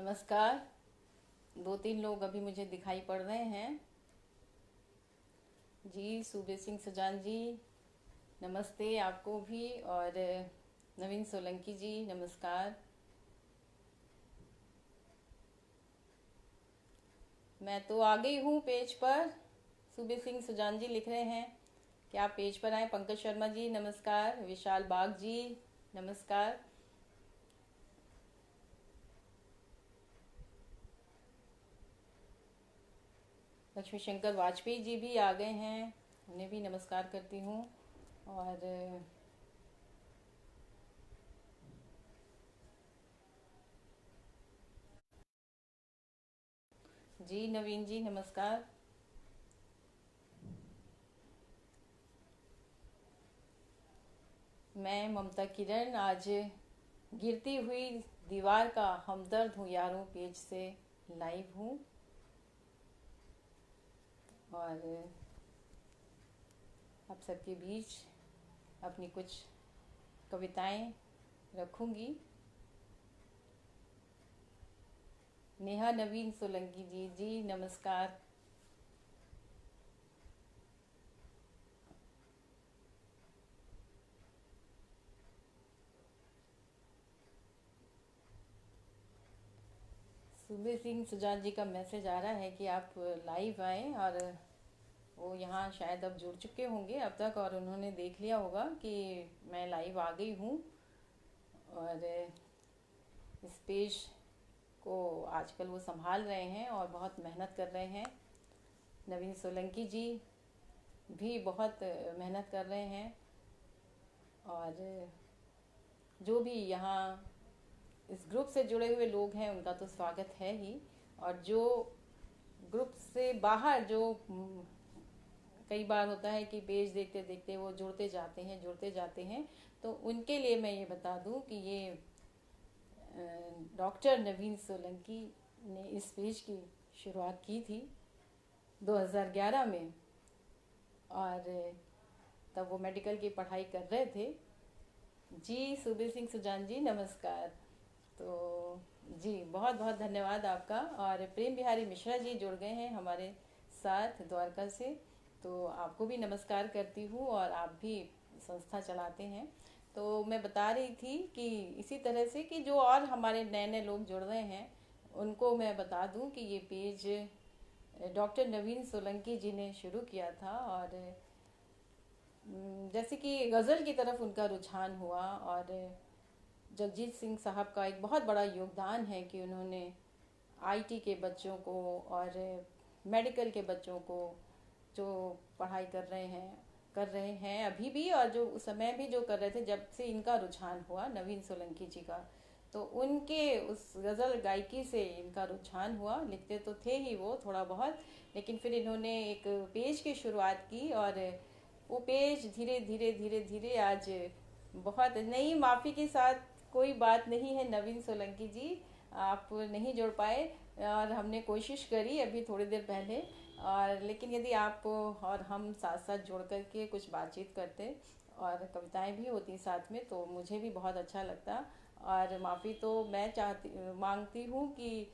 नमस्कार। दो तीन लोग अभी मुझे दिखाई पड़ रहे हैं। जी, सूबे सिंह सुजान जी, नमस्ते आपको भी। और नवीन सोलंकी जी, नमस्कार। मैं तो आ गई हूँ पेज पर। सूबे सिंह सुजान जी लिख रहे हैं कि आप पेज पर आए। पंकज शर्मा जी नमस्कार। विशाल बाग जी नमस्कार। लक्ष्मी शंकर वाजपेयी जी भी आ गए हैं, उन्हें भी नमस्कार करती हूँ। और जी नवीन जी नमस्कार। मैं ममता किरण आज गिरती हुई दीवार का हमदर्द हूँ यारों पेज से लाइव हूँ। और आप सबके बीच अपनी कुछ कविताएं रखूंगी। नेहा नवीन सोलंकी जी जी नमस्कार। सुबह सिंह सुजान जी का मैसेज आ रहा है कि आप लाइव आएँ। और वो यहाँ शायद अब जुड़ चुके होंगे अब तक, और उन्होंने देख लिया होगा कि मैं लाइव आ गई हूँ। और इस पेज को आजकल वो संभाल रहे हैं और बहुत मेहनत कर रहे हैं। नवीन सोलंकी जी भी बहुत मेहनत कर रहे हैं। और जो भी यहाँ इस ग्रुप से जुड़े हुए लोग हैं उनका तो स्वागत है ही। और जो ग्रुप से बाहर जो कई बार होता है कि पेज देखते देखते वो जुड़ते जाते हैं। तो उनके लिए मैं ये बता दूं कि ये डॉक्टर नवीन सोलंकी ने इस पेज की शुरुआत की थी 2011 में। और तब वो मेडिकल की पढ़ाई कर रहे थे। जी सुबीर सिंह सुजान जी नमस्कार। तो जी बहुत बहुत धन्यवाद आपका। और प्रेम बिहारी मिश्रा जी जुड़ गए हैं हमारे साथ द्वारका से। तो आपको भी नमस्कार करती हूँ। और आप भी संस्था चलाते हैं। तो मैं बता रही थी कि इसी तरह से कि जो और हमारे नए नए लोग जुड़ रहे हैं उनको मैं बता दूं कि ये पेज डॉक्टर नवीन सोलंकी जी ने शुरू किया था। और जैसे कि गज़ल की तरफ उनका रुझान हुआ। और जगजीत सिंह साहब का एक बहुत बड़ा योगदान है कि उन्होंने आईटी के बच्चों को और मेडिकल के बच्चों को जो पढ़ाई कर रहे हैं अभी भी, और जो उस समय भी जो कर रहे थे जब से इनका रुझान हुआ नवीन सोलंकी जी का, तो उनके उस गज़ल गायकी से इनका रुझान हुआ। लिखते तो थे ही वो थोड़ा बहुत, लेकिन फिर इन्होंने एक पेज की शुरुआत की। और वो पेज धीरे धीरे धीरे धीरे आज बहुत नई माफ़ी के साथ, कोई बात नहीं है नवीन सोलंकी जी, आप नहीं जुड़ पाए। और हमने कोशिश करी अभी थोड़ी देर पहले, और लेकिन यदि आप और हम साथ साथ जुड़ कर के कुछ बातचीत करते और कविताएं भी होती साथ में तो मुझे भी बहुत अच्छा लगता। और माफ़ी तो मैं मांगती हूँ कि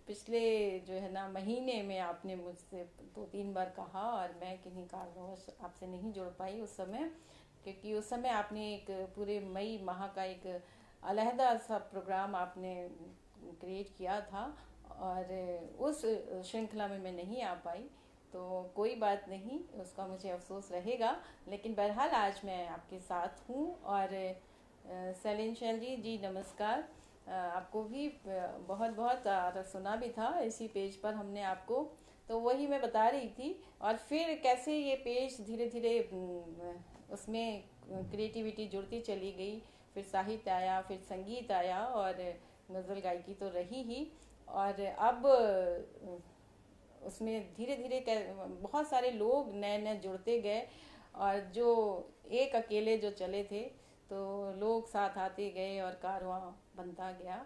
पिछले जो है ना महीने में आपने मुझसे दो तीन बार कहा और मैं किन्हीं कारणवश आपसे नहीं जुड़ पाई उस समय, क्योंकि उस समय आपने एक पूरे मई माह का एक अलहदा सा प्रोग्राम आपने क्रिएट किया था। और उस श्रृंखला में मैं नहीं आ पाई। तो कोई बात नहीं, उसका मुझे अफसोस रहेगा। लेकिन बहरहाल आज मैं आपके साथ हूँ। और सैलिन शैल जी जी नमस्कार। आपको भी बहुत बहुत सुना भी था इसी पेज पर हमने आपको। तो वही मैं बता रही थी। और फिर कैसे ये पेज धीरे धीरे उसमें क्रिएटिविटी जुड़ती चली गई। फिर साहित्य आया, फिर संगीत आया, और गज़ल गायकी तो रही ही। और अब उसमें धीरे धीरे बहुत सारे लोग नए नए जुड़ते गए। और जो एक अकेले जो चले थे तो लोग साथ आते गए और कारवां बनता गया।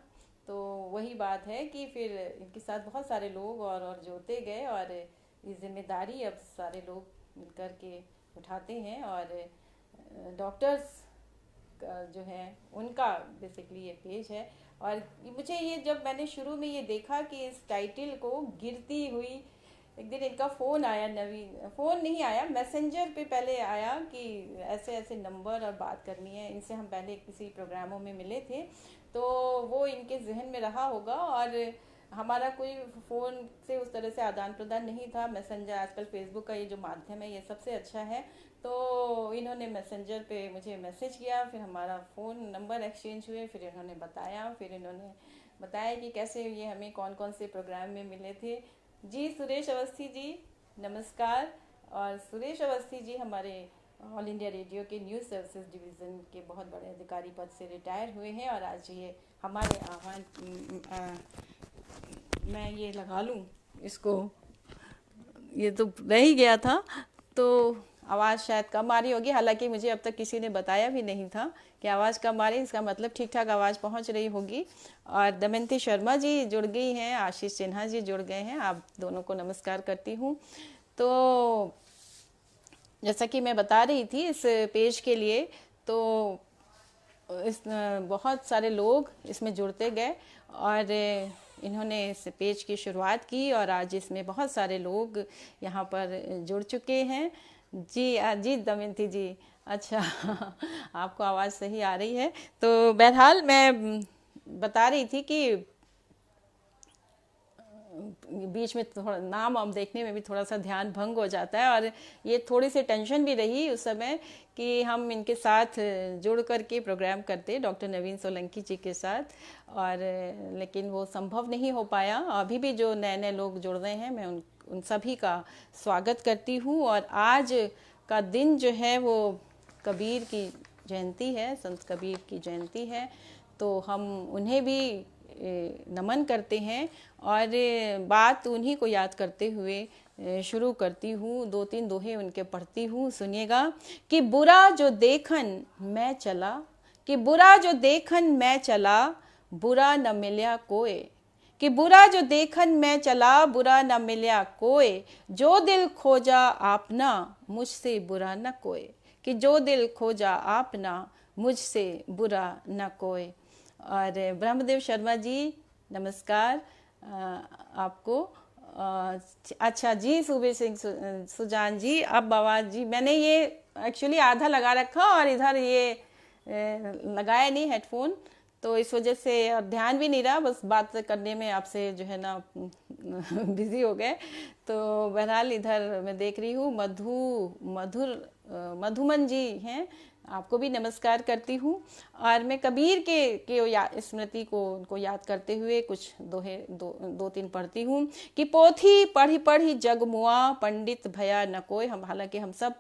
तो वही बात है कि फिर इनके साथ बहुत सारे लोग और जुड़ते गए। और ये जिम्मेदारी अब सारे लोग मिलकर के उठाते हैं। और डॉक्टर्स जो है उनका बेसिकली ये पेज है। और मुझे ये, जब मैंने शुरू में ये देखा कि इस टाइटल को गिरती हुई, एक दिन इनका फ़ोन आया, नवीन, फ़ोन नहीं आया, मैसेंजर पे पहले आया कि ऐसे ऐसे नंबर और बात करनी है इनसे। हम पहले किसी प्रोग्रामों में मिले थे, तो वो इनके जहन में रहा होगा। और हमारा कोई फ़ोन से उस तरह से आदान प्रदान नहीं था। मैसेंजर, आजकल फेसबुक का ये जो माध्यम है ये सबसे अच्छा है। तो इन्होंने मैसेंजर पे मुझे मैसेज किया, फिर हमारा फ़ोन नंबर एक्सचेंज हुए, फिर इन्होंने बताया, कि कैसे ये हमें कौन कौन से प्रोग्राम में मिले थे। जी सुरेश अवस्थी जी, नमस्कार। और सुरेश अवस्थी जी हमारे ऑल इंडिया रेडियो के न्यूज़ सर्विसेज डिवीज़न के बहुत बड़े अधिकारी पद से रिटायर हुए हैं, और आज ये हमारे आह्वान, मैं ये लगा लूँ इसको, ये तो रह ही गया था, तो आवाज़ शायद कम आ रही होगी। हालांकि मुझे अब तक किसी ने बताया भी नहीं था कि आवाज़ कम आ रही है, इसका मतलब ठीक ठाक आवाज़ पहुंच रही होगी। और दमयंती शर्मा जी जुड़ गई हैं, आशीष सिन्हा जी जुड़ गए हैं, आप दोनों को नमस्कार करती हूँ। तो जैसा कि मैं बता रही थी इस पेज के लिए, तो इस बहुत सारे लोग इसमें जुड़ते गए, और इन्होंने इस पेज की शुरुआत की, और आज इसमें बहुत सारे लोग यहाँ पर जुड़ चुके हैं। जी जी दमयंती जी, अच्छा आपको आवाज़ सही आ रही है। तो बहरहाल मैं बता रही थी कि बीच में थोड़ा नाम हम देखने में भी थोड़ा सा ध्यान भंग हो जाता है, और ये थोड़ी सी टेंशन भी रही उस समय कि हम इनके साथ जुड़ करके प्रोग्राम करते, डॉक्टर नवीन सोलंकी जी के साथ, और लेकिन वो संभव नहीं हो पाया। अभी भी जो नए नए लोग जुड़ रहे हैं, मैं उन सभी का स्वागत करती हूँ। और आज का दिन जो है वो कबीर की जयंती है, संत कबीर की जयंती है, तो हम उन्हें भी नमन करते हैं। और बात उन्हीं को याद करते हुए शुरू करती हूँ। 2-3 दोहे उनके पढ़ती हूँ, सुनिएगा। कि बुरा जो देखन मैं चला, कि बुरा जो देखन मैं चला, बुरा न मिल्या कोय। कि बुरा जो देखन मैं चला, बुरा न मिल्या कोय। जो दिल खोजा आपना, मुझसे बुरा न कोय। कि जो दिल खोजा आपना, मुझसे बुरा न कोय। और ब्रह्मदेव शर्मा जी, नमस्कार आपको। अच्छा जी, सुबीर सिंह सुजान जी, अब आवाज़ जी, मैंने ये एक्चुअली आधा लगा रखा और इधर ये लगाया नहीं हेडफोन, तो इस वजह से और ध्यान भी नहीं रहा, बस बात करने में आपसे जो है ना बिजी हो गए। तो बहरहाल इधर मैं देख रही हूँ मधुमन जी हैं, आपको भी नमस्कार करती हूँ। और मैं कबीर के स्मृति को उनको याद करते हुए कुछ दोहे 2-3 पढ़ती हूँ। कि पोथी पढ़ी पढ़ी जग मुआ, पंडित भया न कोय। हम हालांकि हम सब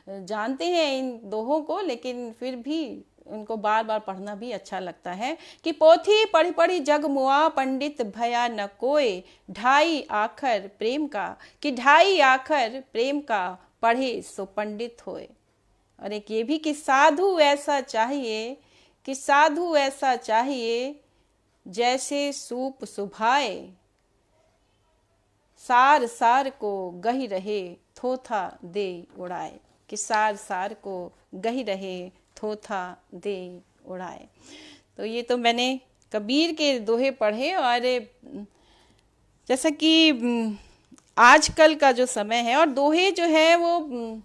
जानते हैं इन दोहों को, लेकिन फिर भी उनको बार बार पढ़ना भी अच्छा लगता है। कि पोथी पढ़ी पढ़ी जग मुआ, पंडित भया न कोय। ढाई आखर प्रेम का, कि ढाई आखर प्रेम का, पढ़े सो पंडित होए। और एक ये भी कि साधु ऐसा चाहिए, कि साधु ऐसा चाहिए, जैसे सूप सुभाए। सार सार को गही रहे, थोथा दे उड़ाए। कि सार सार को गही रहे, थोथा दे उड़ाए। तो ये तो मैंने कबीर के दोहे पढ़े। और जैसा कि आजकल का जो समय है, और दोहे जो है वो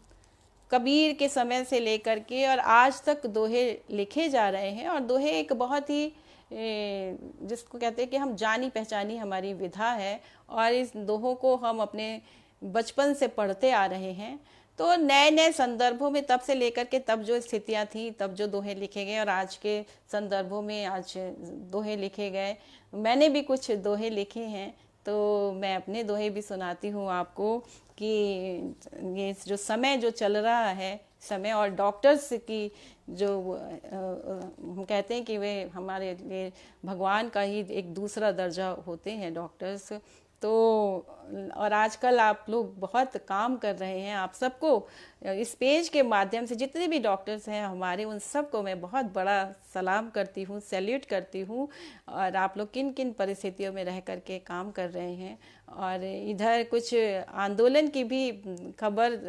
कबीर के समय से लेकर के और आज तक दोहे लिखे जा रहे हैं। और दोहे एक बहुत ही जिसको कहते हैं कि हम जानी पहचानी हमारी विधा है, और इस दोहों को हम अपने बचपन से पढ़ते आ रहे हैं। तो नए नए संदर्भों में तब से लेकर के तब जो स्थितियां थी, तब जो दोहे लिखे गए, और आज के संदर्भों में आज दोहे लिखे गए। मैंने भी कुछ दोहे लिखे हैं, तो मैं अपने दोहे भी सुनाती हूँ आपको। कि ये जो समय जो चल रहा है, समय, और डॉक्टर्स की जो हम कहते हैं कि वे हमारे लिए भगवान का ही एक दूसरा दर्जा होते हैं डॉक्टर्स। तो और आजकल आप लोग बहुत काम कर रहे हैं। आप सबको इस पेज के माध्यम से जितने भी डॉक्टर्स हैं हमारे, उन सबको मैं बहुत बड़ा सलाम करती हूँ, सैल्यूट करती हूँ। और आप लोग किन किन परिस्थितियों में रह करके काम कर रहे हैं। और इधर कुछ आंदोलन की भी खबर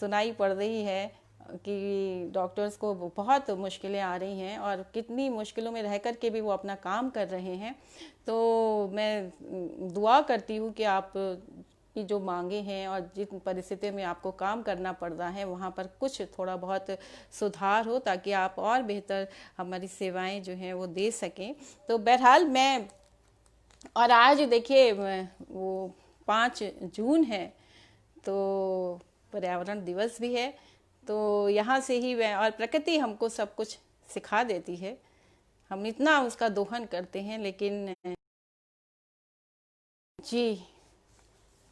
सुनाई पड़ रही है, कि डॉक्टर्स को बहुत मुश्किलें आ रही हैं और कितनी मुश्किलों में रह कर के भी वो अपना काम कर रहे हैं। तो मैं दुआ करती हूँ कि आप की जो मांगे हैं और जिन परिस्थितियों में आपको काम करना पड़ रहा है वहाँ पर कुछ थोड़ा बहुत सुधार हो, ताकि आप और बेहतर हमारी सेवाएं जो हैं वो दे सकें। तो बहरहाल मैं, और आज देखिए वो 5 जून है, तो पर्यावरण दिवस भी है। तो यहाँ से ही वह, और प्रकृति हमको सब कुछ सिखा देती है, हम इतना उसका दोहन करते हैं। लेकिन जी,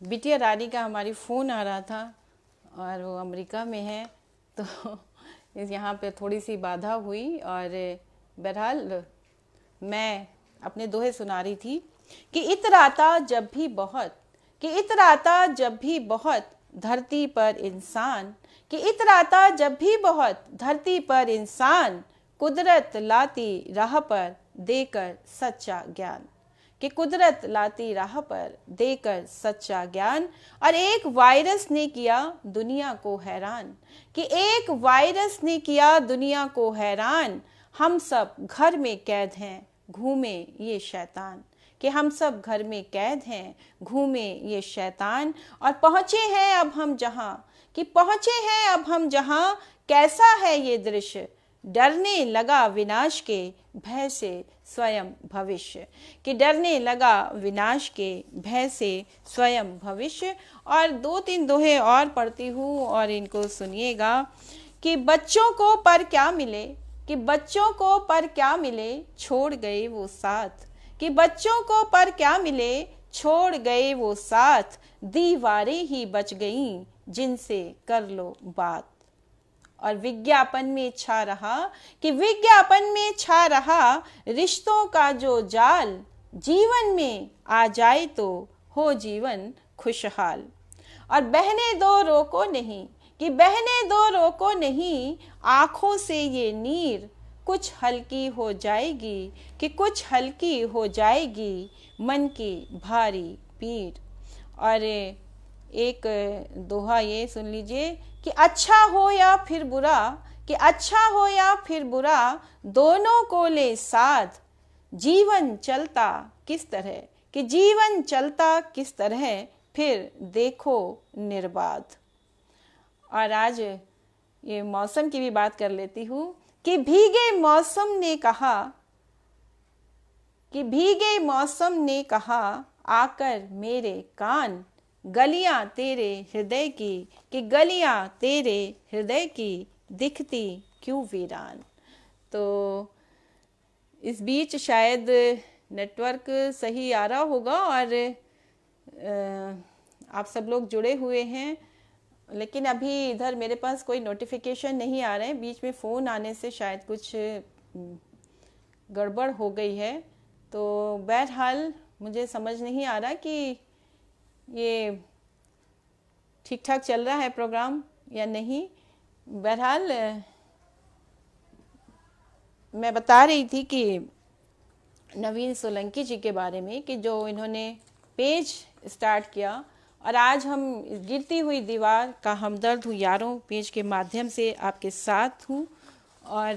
बिटिया रानी का हमारी फ़ोन आ रहा था और वो अमेरिका में है, तो इस यहाँ पे थोड़ी सी बाधा हुई। और बहरहाल मैं अपने दोहे सुना रही थी कि इतराता जब भी बहुत, कि इतराता जब भी बहुत धरती पर इंसान, कि इतराता जब भी बहुत धरती पर इंसान, कुदरत लाती राह पर देकर सच्चा ज्ञान, कि कुदरत लाती राह पर देकर सच्चा ज्ञान। और एक वायरस ने किया दुनिया को हैरान, कि एक वायरस ने किया दुनिया को हैरान, हम सब घर में कैद हैं घूमे ये शैतान, कि हम सब घर में कैद हैं घूमे ये शैतान। और पहुंचे हैं अब हम जहां, कि पहुंचे हैं अब हम जहां, कैसा है ये दृश्य, डरने लगा विनाश के भय से स्वयं भविष्य, कि डरने लगा विनाश के भय से स्वयं भविष्य। और 2-3 दोहे और पढ़ती हूँ और इनको सुनिएगा। कि बच्चों को पर क्या मिले, कि बच्चों को पर क्या मिले छोड़ गए वो साथ, कि बच्चों को पर क्या मिले छोड़ गए वो साथ, दीवारें ही बच गईं जिनसे कर लो बात। और विज्ञापन में छा रहा, कि विज्ञापन में छा रहा रिश्तों का जो जाल, जीवन में आ जाए तो हो जीवन खुशहाल। और बहने दो रोको नहीं, कि बहने दो रोको नहीं, आंखों से ये नीर कुछ हल्की हो जाएगी, कि कुछ हल्की हो जाएगी मन की भारी पीर। और एक दोहा ये सुन लीजिए कि अच्छा हो या फिर बुरा, कि अच्छा हो या फिर बुरा दोनों को ले साथ, जीवन चलता किस तरह, कि जीवन चलता किस तरह फिर देखो निर्बाध। और आज ये मौसम की भी बात कर लेती हूँ कि भीगे मौसम ने कहा, कि भीगे मौसम ने कहा आकर मेरे कान, गलियां तेरे हृदय की, कि गलियां तेरे हृदय की दिखती क्यों वीरान। तो इस बीच शायद नेटवर्क सही आ रहा होगा और आप सब लोग जुड़े हुए हैं, लेकिन अभी इधर मेरे पास कोई नोटिफिकेशन नहीं आ रहे हैं। बीच में फ़ोन आने से शायद कुछ गड़बड़ हो गई है। तो बहरहाल मुझे समझ नहीं आ रहा कि ये ठीक ठाक चल रहा है प्रोग्राम या नहीं। बहरहाल मैं बता रही थी कि नवीन सोलंकी जी के बारे में, कि जो इन्होंने पेज स्टार्ट किया, और आज हम गिरती हुई दीवार का हमदर्द हूँ यारों पेज के माध्यम से आपके साथ हूँ। और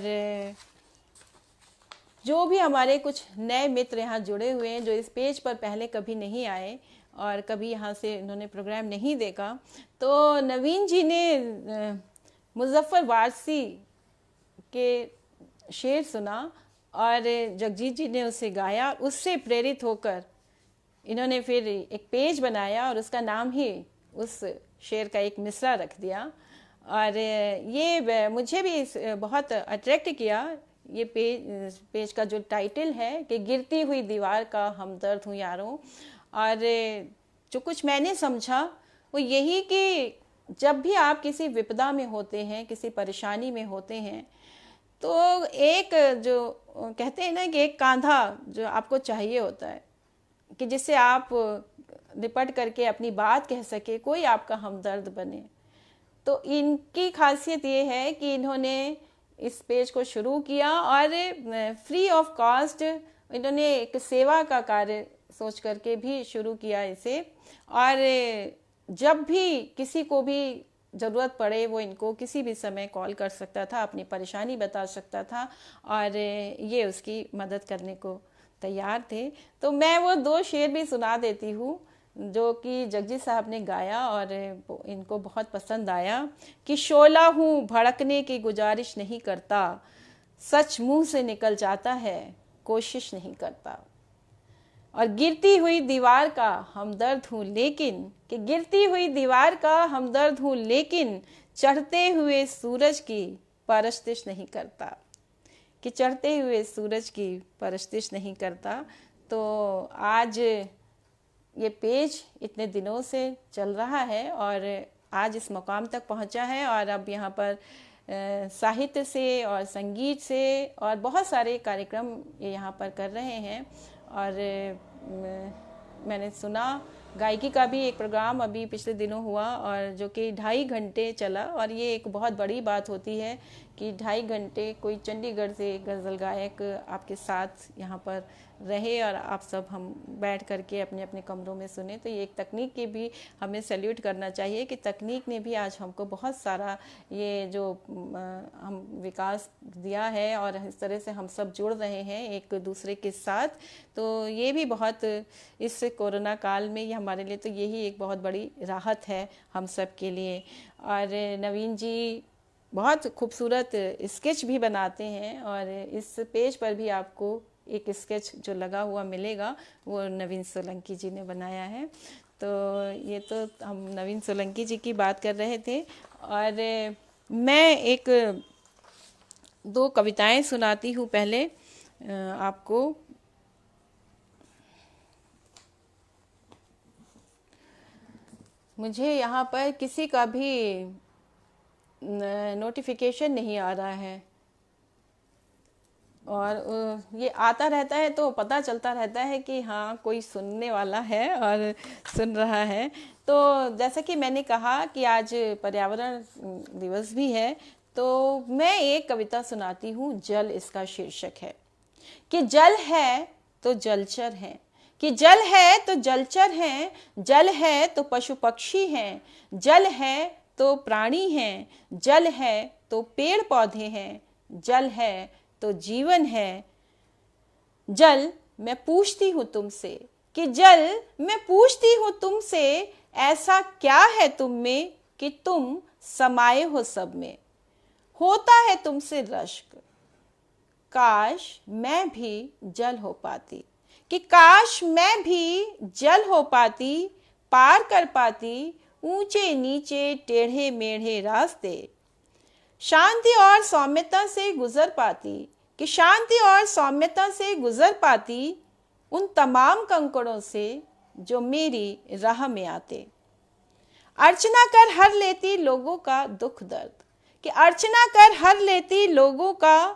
जो भी हमारे कुछ नए मित्र यहाँ जुड़े हुए हैं, जो इस पेज पर पहले कभी नहीं आए और कभी यहाँ से इन्होंने प्रोग्राम नहीं देखा, तो नवीन जी ने मुजफ्फर वारसी के शेर सुना और जगजीत जी ने उसे गाया, और उससे प्रेरित होकर इन्होंने फिर एक पेज बनाया और उसका नाम ही उस शेर का एक मिसरा रख दिया। और ये मुझे भी बहुत अट्रैक्ट किया, ये पेज का जो टाइटल है कि गिरती हुई दीवार का हमदर्द हूँ यारों। और जो कुछ मैंने समझा वो यही कि जब भी आप किसी विपदा में होते हैं, किसी परेशानी में होते हैं, तो एक जो कहते हैं ना कि एक कांधा जो आपको चाहिए होता है कि जिससे आप निपट करके अपनी बात कह सके, कोई आपका हमदर्द बने। तो इनकी खासियत ये है कि इन्होंने इस पेज को शुरू किया और फ्री ऑफ कॉस्ट इन्होंने एक सेवा का कार्य सोच करके भी शुरू किया इसे। और जब भी किसी को भी ज़रूरत पड़े वो इनको किसी भी समय कॉल कर सकता था, अपनी परेशानी बता सकता था और ये उसकी मदद करने को तैयार थे। तो मैं वो 2 शेर भी सुना देती हूँ जो कि जगजीत साहब ने गाया और इनको बहुत पसंद आया कि शोला हूँ भड़कने की गुजारिश नहीं करता, सच मुंह से निकल जाता है कोशिश नहीं करता। और गिरती हुई दीवार का हमदर्द हूँ लेकिन, कि गिरती हुई दीवार का हमदर्द हूँ लेकिन चढ़ते हुए सूरज की परस्तिश नहीं करता, कि चढ़ते हुए सूरज की परस्तिश नहीं करता। तो आज ये पेज इतने दिनों से चल रहा है और आज इस मुकाम तक पहुंचा है और अब यहाँ पर साहित्य से और संगीत से और बहुत सारे कार्यक्रम ये यहाँ पर कर रहे हैं। और मैंने सुना गायकी का भी एक प्रोग्राम अभी पिछले दिनों हुआ और जो कि 2.5 घंटे चला और ये एक बहुत बड़ी बात होती है कि 2.5 घंटे कोई चंडीगढ़ से गज़ल गायक आपके साथ यहाँ पर रहे और आप सब हम बैठ करके अपने अपने कमरों में सुने। तो ये एक तकनीक की भी हमें सैल्यूट करना चाहिए कि तकनीक ने भी आज हमको बहुत सारा ये जो हम विकास दिया है और इस तरह से हम सब जुड़ रहे हैं एक दूसरे के साथ। तो ये भी बहुत इस कोरोना काल में ये हमारे लिए तो यही एक बहुत बड़ी राहत है हम सब के लिए। और नवीन जी बहुत खूबसूरत स्केच भी बनाते हैं और इस पेज पर भी आपको एक स्केच जो लगा हुआ मिलेगा वो नवीन सोलंकी जी ने बनाया है। तो ये तो हम नवीन सोलंकी जी की बात कर रहे थे और मैं एक 2 कविताएं सुनाती हूँ पहले आपको। मुझे यहाँ पर किसी का भी नोटिफिकेशन नहीं आ रहा है और ये आता रहता है तो पता चलता रहता है कि हाँ कोई सुनने वाला है और सुन रहा है। तो जैसा कि मैंने कहा कि आज पर्यावरण दिवस भी है तो मैं एक कविता सुनाती हूँ। जल इसका शीर्षक है कि जल है तो जलचर है, कि जल है तो जलचर हैं, जल है तो पशु पक्षी हैं, जल है तो प्राणी हैं, जल है तो पेड़ पौधे हैं, जल है तो जीवन है। जल मैं पूछती हूँ तुमसे, कि जल मैं पूछती हूँ तुमसे, ऐसा क्या है तुम में कि तुम समाये हो सब में। होता है तुमसे रश्क, काश मैं भी जल हो पाती, कि काश मैं भी जल हो पाती, पार कर पाती ऊंचे नीचे टेढ़े मेढ़े रास्ते, शांति और सौम्यता से गुजर पाती, कि शांति और सौम्यता से गुजर पाती उन तमाम कंकड़ों से जो मेरी राह में आते। अर्चना कर हर लेती लोगों का दुख दर्द, कि अर्चना कर हर लेती लोगों का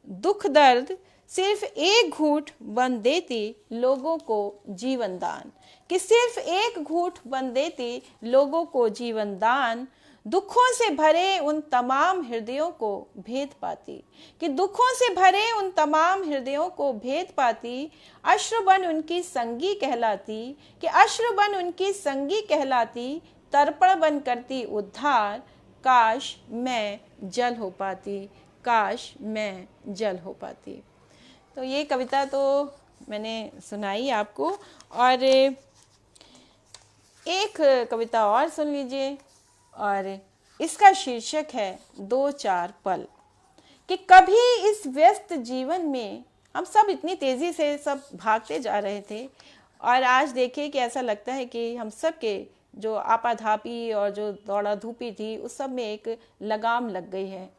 दुख दर्द, सिर्फ एक घूंट बन देती लोगों को जीवन दान, कि सिर्फ एक घूंट बन देती लोगों को जीवन दान। दुखों से भरे उन तमाम हृदयों को भेद पाती, कि दुखों से भरे उन तमाम हृदयों को भेद पाती। अश्रुबन उनकी संगी कहलाती, कि अश्रुबन उनकी संगी कहलाती, तर्पण बन करती उद्धार। काश मैं जल हो पाती, काश मैं जल हो पाती। तो ये कविता तो मैंने सुनाई आपको और एक कविता और सुन लीजिए और इसका शीर्षक है 2-4 पल। कि कभी इस व्यस्त जीवन में हम सब इतनी तेज़ी से सब भागते जा रहे थे और आज देखिए कि ऐसा लगता है कि हम सब के जो आपाधापी और जो दौड़ा धूपी थी उस सब में एक लगाम लग गई है।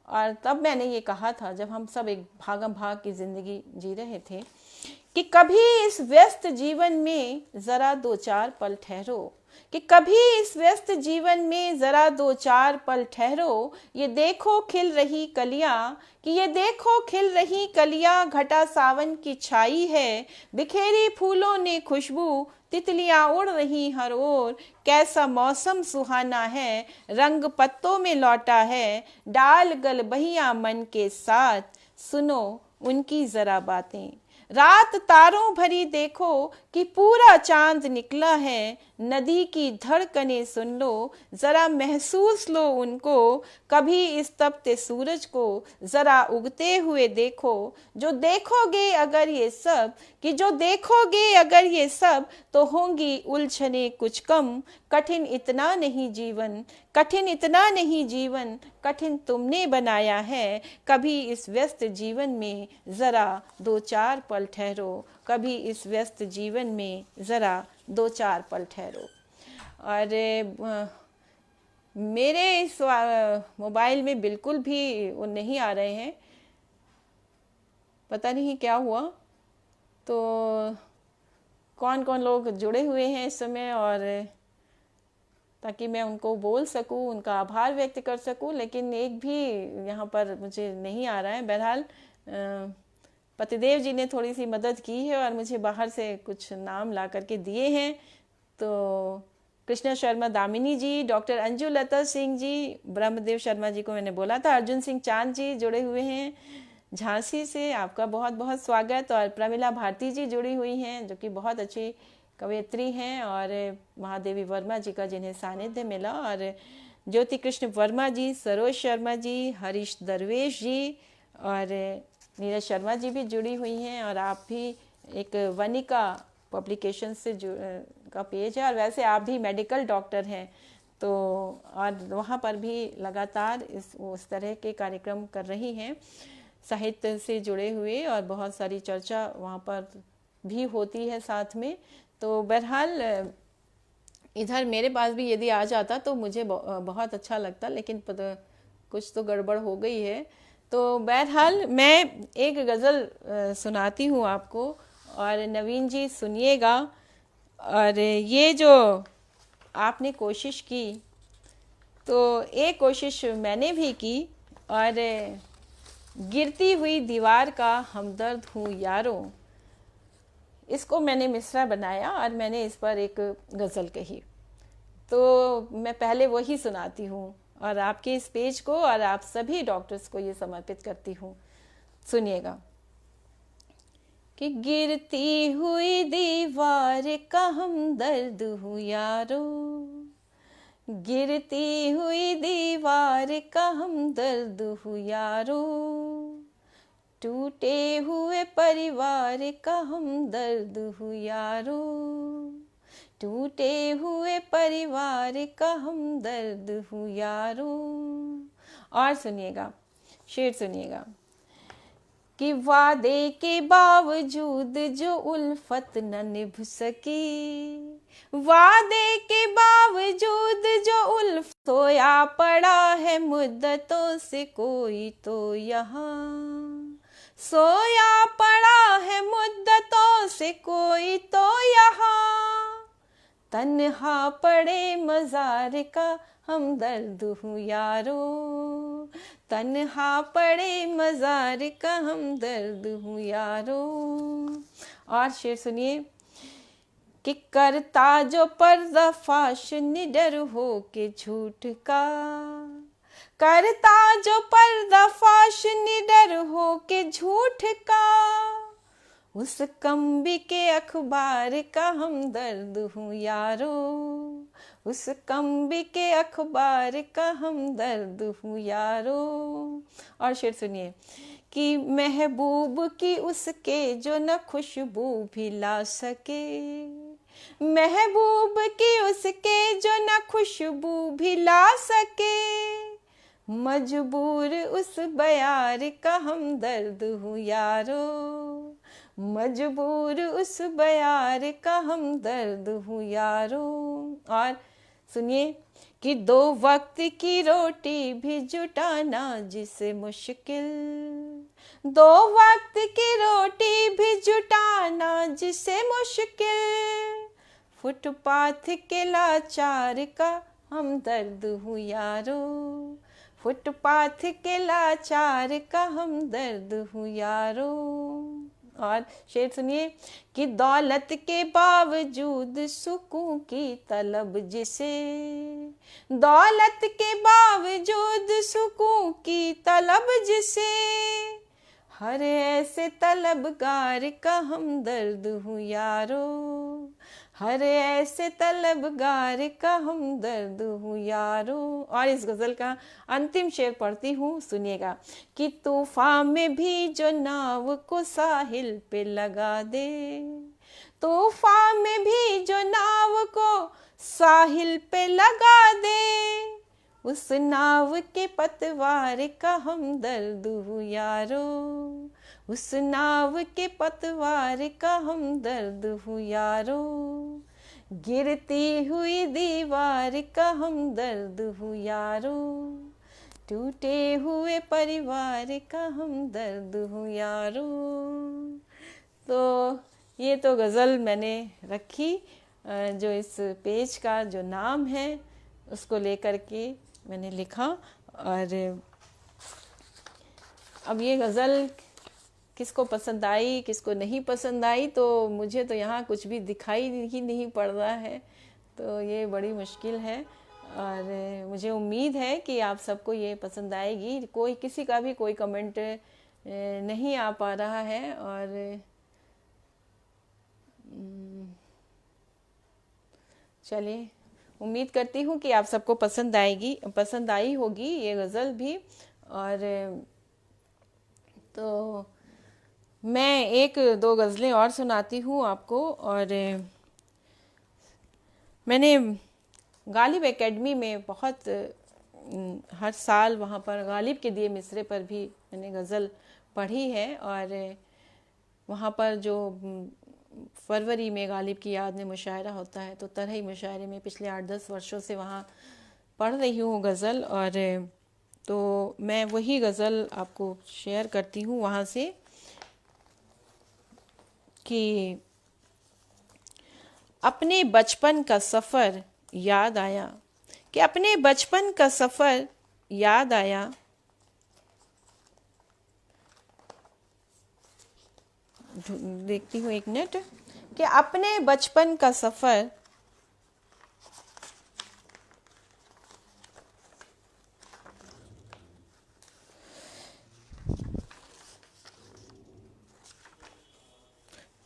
और तब मैंने ये कहा था जब हम सब एक भागम भाग की ज़िंदगी जी रहे थे कि कभी इस व्यस्त जीवन में ज़रा 2-4 पल ठहरो, कि कभी इस व्यस्त जीवन में ज़रा 2-4 पल ठहरो। ये देखो खिल रही कलियां, कि ये देखो खिल रही कलियां, घटा सावन की छाई है, बिखेरी फूलों ने खुशबू, तितलियां उड़ रही हर ओर। कैसा मौसम सुहाना है, रंग पत्तों में लौटा है, डाल गल बहिया मन के साथ, सुनो उनकी ज़रा बातें। रात तारों भरी देखो, कि कि पूरा चांद निकला है, नदी की धड़कनें सुन लो, जरा महसूस लो उनको, कभी इस तपते सूरज को जरा उगते हुए देखो। जो देखोगे अगर ये सब, कि जो देखोगे अगर ये सब, तो होंगी उलझने कुछ कम। कठिन इतना नहीं जीवन, कठिन इतना नहीं जीवन, कठिन तुमने बनाया है। कभी इस व्यस्त जीवन में जरा दो चार पल ठहरो, कभी इस व्यस्त जीवन में ज़रा दो चार पल ठहरो। और मेरे इस मोबाइल में बिल्कुल भी वो नहीं आ रहे हैं, पता नहीं क्या हुआ। तो कौन कौन लोग जुड़े हुए हैं इस समय, और ताकि मैं उनको बोल सकूं, उनका आभार व्यक्त कर सकूं, लेकिन एक भी यहाँ पर मुझे नहीं आ रहा है। बहरहाल पतिदेव जी ने थोड़ी सी मदद की है और मुझे बाहर से कुछ नाम ला करके दिए हैं। तो कृष्णा शर्मा दामिनी जी, डॉक्टर अंजू लता सिंह जी, ब्रह्मदेव शर्मा जी को मैंने बोला था, अर्जुन सिंह चांद जी जुड़े हुए हैं झांसी से, आपका बहुत बहुत स्वागत। और प्रमिला भारती जी जुड़ी हुई हैं, जो कि बहुत अच्छी कवयित्री हैं, और महादेवी वर्मा जी का जिन्हें सानिध्य मिला, और ज्योति कृष्ण वर्मा जी, सरोज शर्मा जी, हरीश दरवेश जी, और नीरज शर्मा जी भी जुड़ी हुई हैं। और आप भी एक वनिका पब्लिकेशन से का पेज है, और वैसे आप भी मेडिकल डॉक्टर हैं, तो और वहाँ पर भी लगातार उस तरह के कार्यक्रम कर रही हैं, साहित्य से जुड़े हुए, और बहुत सारी चर्चा वहाँ पर भी होती है साथ में। तो बहरहाल इधर मेरे पास भी यदि आ जाता तो मुझे बहुत अच्छा लगता, लेकिन कुछ तो गड़बड़ हो गई है। तो बहरहाल मैं एक गज़ल सुनाती हूँ आपको, और नवीन जी सुनिएगा। और ये जो आपने कोशिश की, तो एक कोशिश मैंने भी की, और गिरती हुई दीवार का हमदर्द हूँ यारों, इसको मैंने मिसरा बनाया और मैंने इस पर एक गज़ल कही। तो मैं पहले वही सुनाती हूँ, और आपके इस पेज को और आप सभी डॉक्टर्स को ये समर्पित करती हूँ। सुनिएगा कि गिरती हुई दीवार का हमदर्द हूँ यारों, गिरती हुई दीवार का हमदर्द हूँ यारों, टूटे हुए परिवार का हमदर्द हूँ यारों, टूटे हुए परिवार का हमदर्द हूँ यारों। और सुनिएगा, शेर सुनिएगा कि वादे के बावजूद जो उल्फत न निभ सकी, वादे के बावजूद जो उल्फत, सोया पड़ा है मुद्दतों से कोई तो यहाँ, सोया पड़ा है मुद्दतों से कोई तो यहाँ, तन्हा पड़े मज़ार का हमदर्द हूँ यारों, तन्हा पड़े मज़ार का हमदर्द हूँ यारों। और शेर सुनिए कि करता जो पर्दाफाश निडर हो के झूठ का, करता जो पर्दाफाश निडर हो के झूठ का, उस कम्बी के अखबार का हमदर्द हूँ यारों, उस कम्बी के अखबार का हमदर्द हूँ यारों। और शेर सुनिए कि महबूब की उसके जो न खुशबू भी ला सके, महबूब की उसके जो न खुशबू भी ला सके, मजबूर उस बयार का हमदर्द हूँ यारों, मजबूर उस बयार का हमदर्द हूँ यारों। और सुनिए कि दो वक्त की रोटी भी जुटाना जिसे मुश्किल, दो वक्त की रोटी भी जुटाना जिसे मुश्किल, फुटपाथ के लाचार का हमदर्द हूँ यारों, फुटपाथ के लाचार का हमदर्द हूँ यारों। और शेर सुनिए कि दौलत के बावजूद सुकून की तलब जिसे, दौलत के बावजूद सुकून की तलब जिसे, हर ऐसे तलबगार का हमदर्द हूँ यारो, हर ऐसे तलबगार का हमदर्द हूँ यारो। और इस गज़ल का अंतिम शेर पढ़ती हूँ, सुनिएगा। कि तूफान में भी जो नाव को साहिल पे लगा दे, तूफान में भी जो नाव को साहिल पे लगा दे, उस नाव के पतवार का हमदर्द हूँ यारो, उस नाव के पतवार का हमदर्द हूँ यारो। गिरती हुई दीवार का हमदर्द हूँ यारो, टूटे हुए परिवार का हमदर्द हूँ यारो। तो ये तो गज़ल मैंने रखी, जो इस पेज का जो नाम है उसको लेकर के मैंने लिखा। और अब ये गज़ल किसको पसंद आई किसको नहीं पसंद आई, तो मुझे तो यहाँ कुछ भी दिखाई ही नहीं पड़ रहा है, तो ये बड़ी मुश्किल है। और मुझे उम्मीद है कि आप सबको ये पसंद आएगी। कोई किसी का भी कोई कमेंट नहीं आ पा रहा है, और चलिए उम्मीद करती हूँ कि आप सबको पसंद आई होगी ये गज़ल भी। और तो मैं एक दो गज़लें और सुनाती हूँ आपको। और मैंने गालिब एकेडमी में बहुत हर साल वहाँ पर गालिब के दिए मिसरे पर भी मैंने गज़ल पढ़ी है। और वहाँ पर जो फरवरी में गालिब की याद में मुशायरा होता है, तो तरह ही मुशायरे में पिछले 8-10 वर्षों से वहाँ पढ़ रही हूँ गज़ल। और तो मैं वही गज़ल आपको शेयर करती हूँ वहाँ से, कि अपने बचपन का सफ़र याद आया, कि अपने बचपन का सफ़र याद आया, देखती हूँ एक मिनट, कि अपने बचपन का सफ़र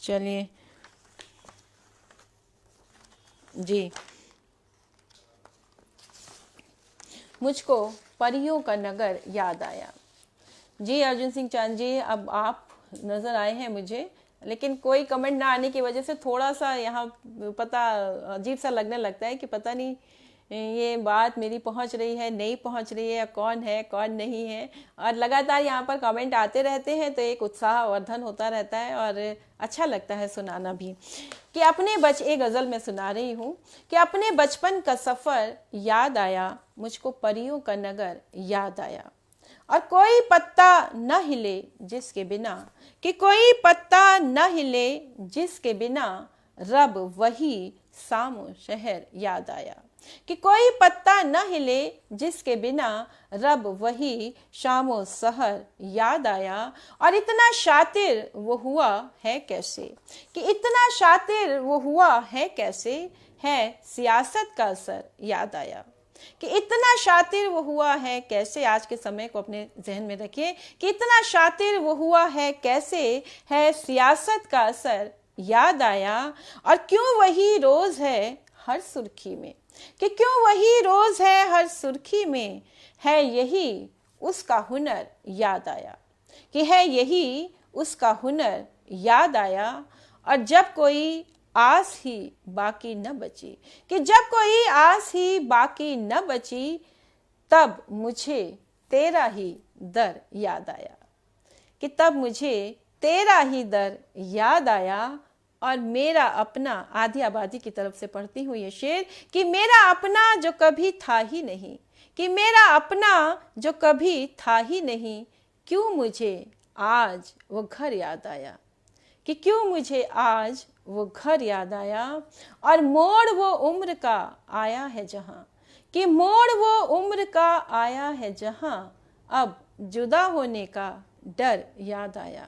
चलिए जी, मुझको परियों का नगर याद आया। जी अर्जुन सिंह चांद जी, अब आप नज़र आए हैं मुझे, लेकिन कोई कमेंट ना आने की वजह से थोड़ा सा यहाँ पता अजीब सा लगने लगता है कि पता नहीं ये बात मेरी पहुँच रही है नहीं पहुँच रही है, कौन नहीं है। और लगातार यहाँ पर कमेंट आते रहते हैं, तो एक उत्साहवर्धन होता रहता है और अच्छा लगता है सुनाना भी। कि एक गज़ल में सुना रही हूँ, कि अपने बचपन का सफ़र याद आया, मुझको परियों का नगर याद आया, और कोई पत्ता न हिले जिसके बिना, कि कोई पत्ता न हिले जिसके बिना, रब वही सामो शहर याद आया। कि कोई पत्ता न हिले जिसके बिना, रब वही शामो सहर याद आया। और इतना शातिर वो हुआ है कैसे, कि इतना शातिर वो हुआ है कैसे, है सियासत का असर याद आया। कि इतना शातिर वो हुआ है कैसे, आज के समय को अपने जहन में रखिए, कि इतना शातिर वो हुआ है कैसे, है सियासत का असर याद आया। और क्यों वही रोज है हर सुर्खी में, कि क्यों वही रोज है हर सुर्खी में, है यही उसका हुनर याद आया। कि है यही उसका हुनर याद आया। और जब कोई आस ही बाकी न बची, कि जब कोई आस ही बाकी न बची, तब मुझे तेरा ही दर याद आया। कि तब मुझे तेरा ही दर याद आया। और मेरा अपना, आधी आबादी की तरफ से पढ़ती हूँ ये शेर, कि मेरा अपना जो कभी था ही नहीं, कि मेरा अपना जो कभी था ही नहीं, क्यों मुझे आज वो घर याद आया। कि क्यों मुझे आज वो घर याद आया। और मोड़ वो उम्र का आया है जहाँ, कि मोड़ वो उम्र का आया है जहाँ, अब जुदा होने का डर याद आया।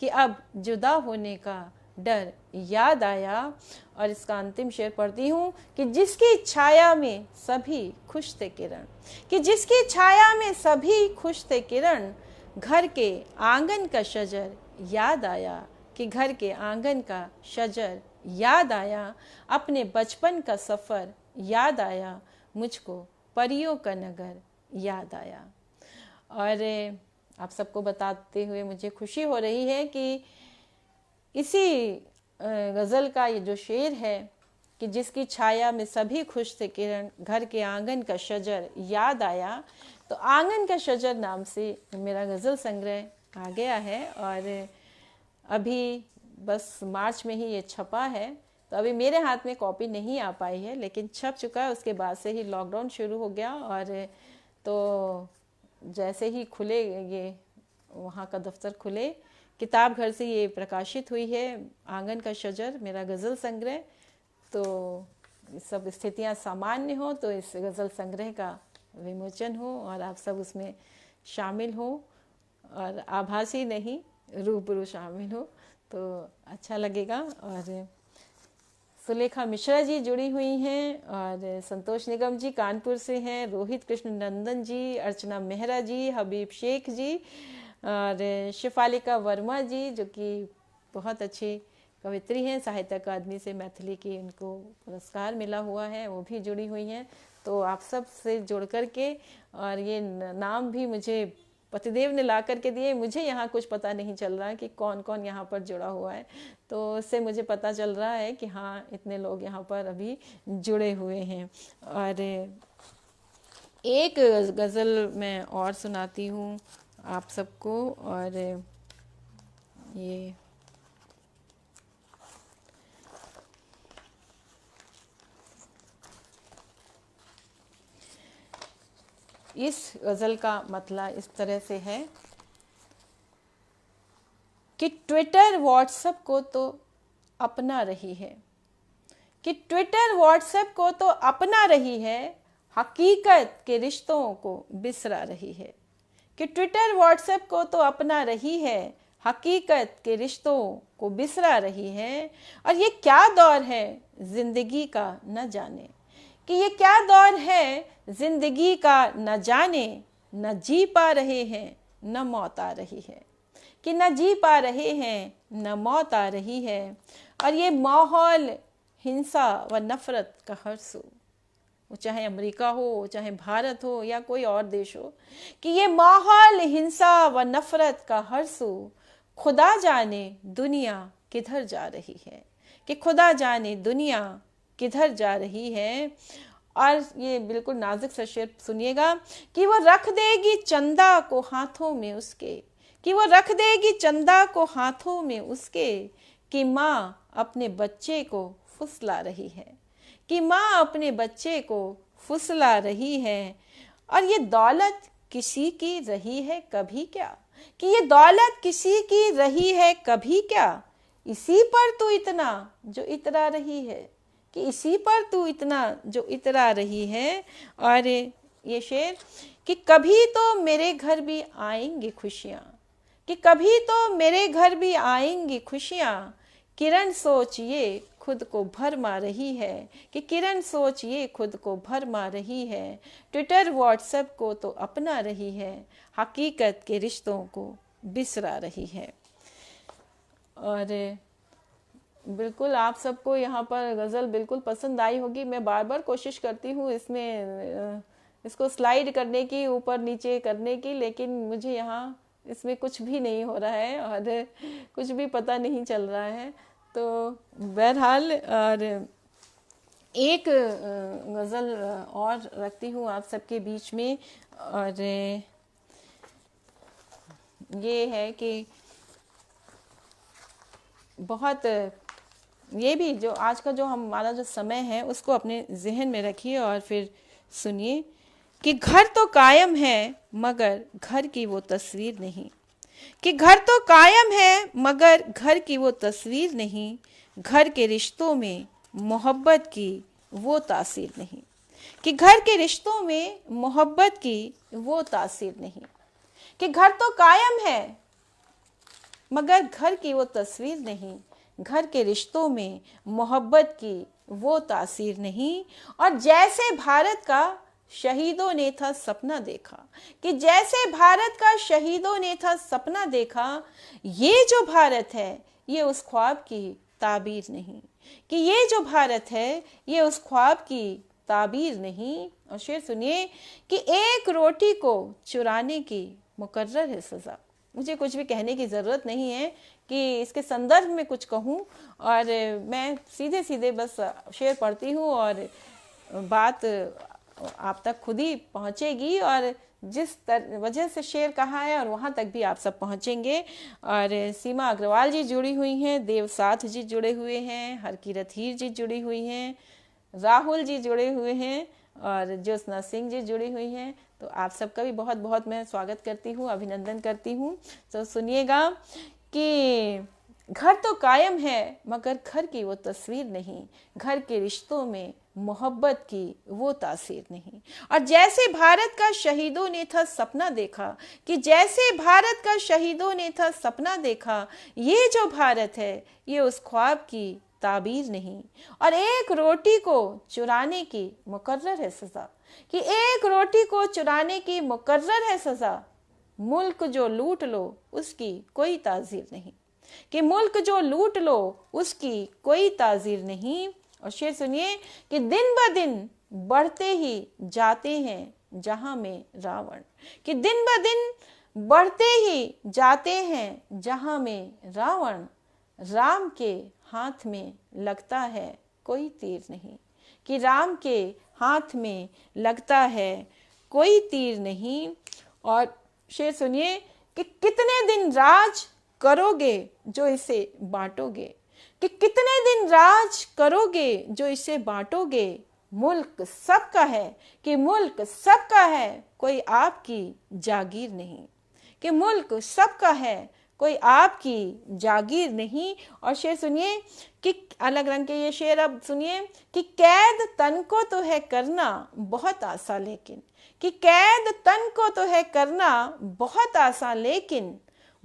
कि अब जुदा होने का डर याद आया। और इसका अंतिम शेर पढ़ती हूँ, कि जिसकी छाया में सभी खुश थे किरण, कि जिसकी छाया में सभी खुश थे किरण, घर के आंगन का शजर याद आया, कि घर के आंगन का शजर याद आया, अपने बचपन का सफ़र याद आया, मुझको परियों का नगर याद आया। और आप सबको बताते हुए मुझे खुशी हो रही है कि इसी गज़ल का ये जो शेर है कि जिसकी छाया में सभी खुश थे किरण, घर के आंगन का शजर याद आया, तो आंगन का शजर नाम से मेरा गज़ल संग्रह आ गया है। और अभी बस मार्च में ही ये छपा है, तो अभी मेरे हाथ में कॉपी नहीं आ पाई है, लेकिन छप चुका है। उसके बाद से ही लॉकडाउन शुरू हो गया, और तो जैसे ही खुले ये वहाँ का दफ्तर खुले, किताब घर से ये प्रकाशित हुई है आंगन का शजर, मेरा गज़ल संग्रह। तो सब स्थितियाँ सामान्य हो तो इस गज़ल संग्रह का विमोचन हो और आप सब उसमें शामिल हो, और आभासी नहीं रूबरू शामिल हो तो अच्छा लगेगा। और सुलेखा मिश्रा जी जुड़ी हुई हैं, और संतोष निगम जी कानपुर से हैं, रोहित कृष्ण नंदन जी, अर्चना मेहरा जी, हबीब शेख जी, और शिफालिका वर्मा जी जो कि बहुत अच्छी कवित्री हैं, साहित्य अकादमी से मैथिली की उनको पुरस्कार मिला हुआ है, वो भी जुड़ी हुई हैं। तो आप सब से जुड़ कर के, और ये नाम भी मुझे पतिदेव ने ला करके दिए, मुझे यहाँ कुछ पता नहीं चल रहा है कि कौन कौन यहाँ पर जुड़ा हुआ है, तो उससे मुझे पता चल रहा है कि हाँ इतने लोग यहाँ पर अभी जुड़े हुए हैं। और एक गज़ल मैं और सुनाती हूँ आप सबको, और ये इस गज़ल का मतलब इस तरह से है कि ट्विटर व्हाट्सएप को तो अपना रही है, कि ट्विटर व्हाट्सएप को तो अपना रही है, हकीकत के रिश्तों को बिसरा रही है। कि ट्विटर व्हाट्सएप को तो अपना रही है, हकीकत के रिश्तों को बिसरा रही है। और ये क्या दौर है जिंदगी का न जाने, कि ये क्या दौर है जिंदगी का न जाने, न जी पा रहे हैं न मौत आ रही है, कि न जी पा रहे हैं न मौत आ रही है। और ये माहौल हिंसा व नफरत का हर सू, वो चाहे अमेरिका हो, चाहे भारत हो या कोई और देश हो, कि ये माहौल हिंसा व नफरत का हर सू, खुदा जाने दुनिया किधर जा रही है, कि खुदा जाने दुनिया किधर जा रही है। और ये बिल्कुल नाजुक सा शेर सुनिएगा कि वो रख देगी चंदा को हाथों में उसके, कि वो रख देगी चंदा को हाथों में उसके, कि माँ अपने बच्चे को फुसला रही है, कि माँ अपने बच्चे को फुसला रही है। और ये दौलत किसी की रही है कभी क्या, कि ये दौलत किसी की रही है कभी क्या, इसी पर तू इतना जो इतरा रही है, कि इसी पर तू इतना जो इतरा रही है। और ये शेर कि कभी तो मेरे घर भी आएंगी खुशियाँ, कि कभी तो मेरे घर भी आएंगी खुशियाँ, किरण सोच ये खुद को भरमा रही है, कि किरण सोच ये खुद को भरमा रही है। ट्विटर व्हाट्सएप को तो अपना रही है, हकीकत के रिश्तों को बिसरा रही है। और बिल्कुल आप सबको यहाँ पर गज़ल बिल्कुल पसंद आई होगी। मैं बार बार कोशिश करती हूँ इसमें इसको स्लाइड करने की, ऊपर नीचे करने की, लेकिन मुझे यहाँ इसमें कुछ भी नहीं हो रहा है और कुछ भी पता नहीं चल रहा है। तो बहरहाल और एक गज़ल और रखती हूँ आप सबके बीच में, और ये है कि बहुत ये भी जो आज का जो हमारा जो समय है उसको अपने जहन में रखिए और फिर सुनिए कि घर तो कायम है मगर घर की वो तस्वीर नहीं, कि घर तो कायम है मगर घर की वो तस्वीर नहीं, घर के रिश्तों में मोहब्बत की वो तासीर नहीं, कि घर के रिश्तों में मोहब्बत की वो तासीर नहीं, कि घर तो कायम है मगर घर की वो तस्वीर नहीं, घर के रिश्तों में मोहब्बत की वो तासीर नहीं। और जैसे भारत का शहीदों ने था सपना देखा, कि जैसे भारत का शहीदों ने था सपना देखा, ये जो भारत है ये उस ख्वाब की ताबीर नहीं, कि ये जो भारत है ये उस ख्वाब की ताबीर नहीं। और शेर सुनिए कि एक रोटी को चुराने की मुकर्रर है सज़ा। मुझे कुछ भी कहने की ज़रूरत नहीं है कि इसके संदर्भ में कुछ कहूँ, और मैं सीधे सीधे बस शेर पढ़ती हूँ और बात आप तक खुद ही पहुँचेगी, और जिस वजह से शेर कहा है और वहाँ तक भी आप सब पहुँचेंगे। और सीमा अग्रवाल जी जुड़ी हुई हैं, देव साथ जी जुड़े हुए हैं, हरकीरत हीर जी जुड़ी हुई हैं, राहुल जी जुड़े हुए हैं, और ज्योत्सना सिंह जी जुड़ी हुई हैं। तो आप सबका भी बहुत बहुत मैं स्वागत करती हूँ, अभिनंदन करती हूँ। तो सुनिएगा कि घर तो कायम है मगर घर की वो तस्वीर नहीं, घर के रिश्तों में मोहब्बत की वो तासीर नहीं। और जैसे भारत का शहीदों ने था सपना देखा, कि जैसे भारत का शहीदों ने था सपना देखा, ये जो भारत है ये उस ख्वाब की ताबीर नहीं। और एक रोटी को चुराने की मुकर्रर है सज़ा, कि एक रोटी को चुराने की मुकर्रर है सज़ा, मुल्क जो लूट लो उसकी कोई ताजीर नहीं, कि मुल्क जो लूट लो उसकी कोई ताजीर नहीं। और शेर सुनिए कि दिन ब दिन बढ़ते ही जाते हैं जहां में रावण, कि दिन ब दिन बढ़ते ही जाते हैं जहां में रावण, राम के हाथ में लगता है कोई तीर नहीं, कि राम के हाथ में लगता है कोई तीर नहीं। और शेर सुनिए कि कितने दिन राज करोगे जो इसे बांटोगे, कि कितने दिन राज करोगे जो इसे बांटोगे, मुल्क सबका है, कि मुल्क सबका है कोई आपकी जागीर नहीं, कि मुल्क सबका है कोई आपकी जागीर नहीं। और शेर सुनिए कि अलग रंग के ये शेर अब सुनिए कि कैद तन को तो है करना बहुत आसान लेकिन, कि कैद तन को तो है करना बहुत आसान लेकिन,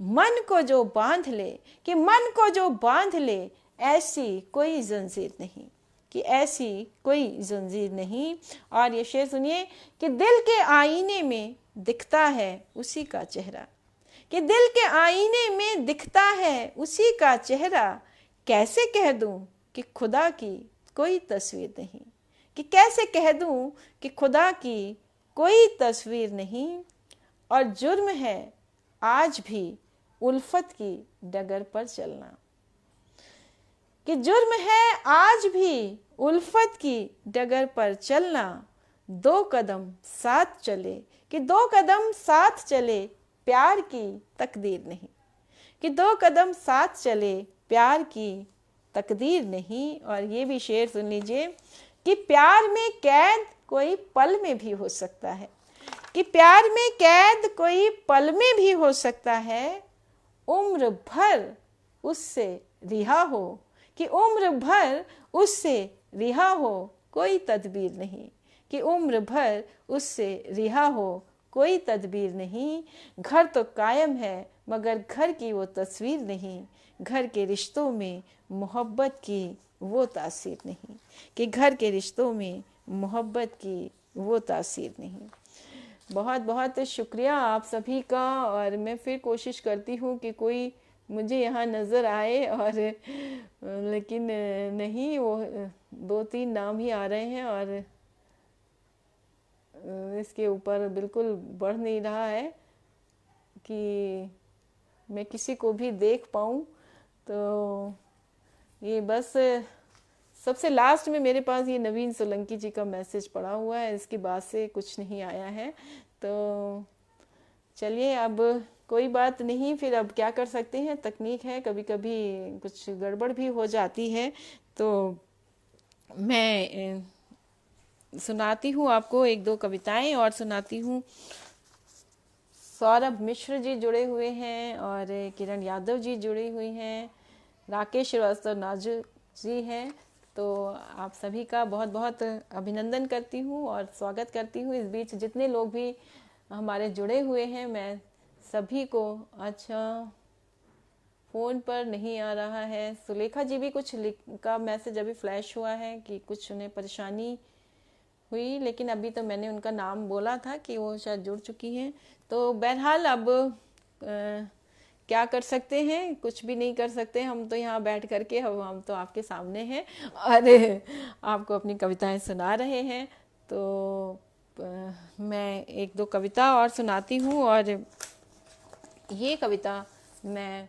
मन को जो बांध ले, कि मन को जो बांध ले ऐसी कोई जंजीर नहीं, कि ऐसी कोई जंजीर नहीं। और ये शेर सुनिए कि दिल के आईने में दिखता है उसी का चेहरा, कि दिल के आईने में दिखता है उसी का चेहरा, कैसे कह दूं कि खुदा की कोई तस्वीर नहीं, कि कैसे कह दूं कि खुदा की कोई तस्वीर नहीं। और जुर्म है आज भी उल्फत की डगर पर चलना, कि जुर्म है आज भी उल्फत की डगर पर चलना, दो कदम साथ चले, कि दो कदम साथ चले प्यार की तकदीर नहीं, कि दो कदम साथ चले प्यार की तकदीर नहीं। और ये भी शेर सुन लीजिए कि प्यार में कैद कोई पल में भी हो सकता है, कि प्यार में कैद कोई पल में भी हो सकता है, उम्र भर उससे रिहा हो, कि उम्र भर उससे रिहा हो कोई तदबीर नहीं, कि उम्र भर उससे रिहा हो कोई तदबीर नहीं। घर तो कायम है मगर घर की वो तस्वीर नहीं, घर के रिश्तों में मोहब्बत की वो तासीर नहीं, कि घर के रिश्तों में मोहब्बत की वो तासीर नहीं। बहुत बहुत शुक्रिया आप सभी का। और मैं फिर कोशिश करती हूँ कि कोई मुझे यहाँ नज़र आए, और लेकिन नहीं, वो दो तीन नाम ही आ रहे हैं और इसके ऊपर बिल्कुल बढ़ नहीं रहा है कि मैं किसी को भी देख पाऊँ। तो ये बस सबसे लास्ट में मेरे पास ये नवीन सोलंकी जी का मैसेज पड़ा हुआ है, इसके बाद से कुछ नहीं आया है। तो चलिए, अब कोई बात नहीं, फिर अब क्या कर सकते हैं, तकनीक है, कभी कभी कुछ गड़बड़ भी हो जाती है। तो मैं सुनाती हूँ आपको एक दो कविताएं और सुनाती हूँ। सौरभ मिश्र जी जुड़े हुए हैं और किरण यादव जी जुड़ी हुई हैं, राकेश श्रीवास्तव नाजू जी हैं। तो आप सभी का बहुत बहुत अभिनंदन करती हूँ और स्वागत करती हूँ। इस बीच जितने लोग भी हमारे जुड़े हुए हैं, मैं सभी को, अच्छा फ़ोन पर नहीं आ रहा है, सुलेखा जी भी कुछ का मैसेज अभी फ्लैश हुआ है कि कुछ उन्हें परेशानी हुई, लेकिन अभी तो मैंने उनका नाम बोला था कि वो शायद जुड़ चुकी हैं। तो बहरहाल अब क्या कर सकते हैं, कुछ भी नहीं कर सकते। हम तो यहाँ बैठ करके हम तो आपके सामने हैं और आपको अपनी कविताएं सुना रहे हैं। तो मैं एक दो कविता और सुनाती हूँ, और ये कविता मैं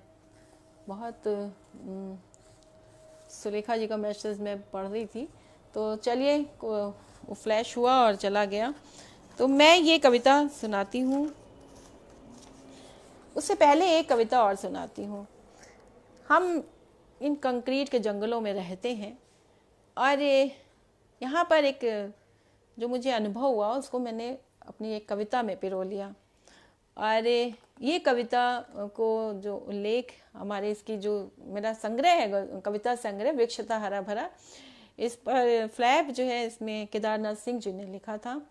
बहुत सुलेखा जी का मैसेज में पढ़ रही थी, तो चलिए वो फ्लैश हुआ और चला गया। तो मैं ये कविता सुनाती हूँ। उससे पहले एक कविता और सुनाती हूँ। हम इन कंक्रीट के जंगलों में रहते हैं, और यहाँ पर एक जो मुझे अनुभव हुआ उसको मैंने अपनी एक कविता में पिरो लिया। और ये कविता को जो उल्लेख हमारे इसकी जो मेरा संग्रह है, कविता संग्रह वृक्षता हरा भरा, इस पर फ्लैप जो है इसमें केदारनाथ सिंह जी ने लिखा था।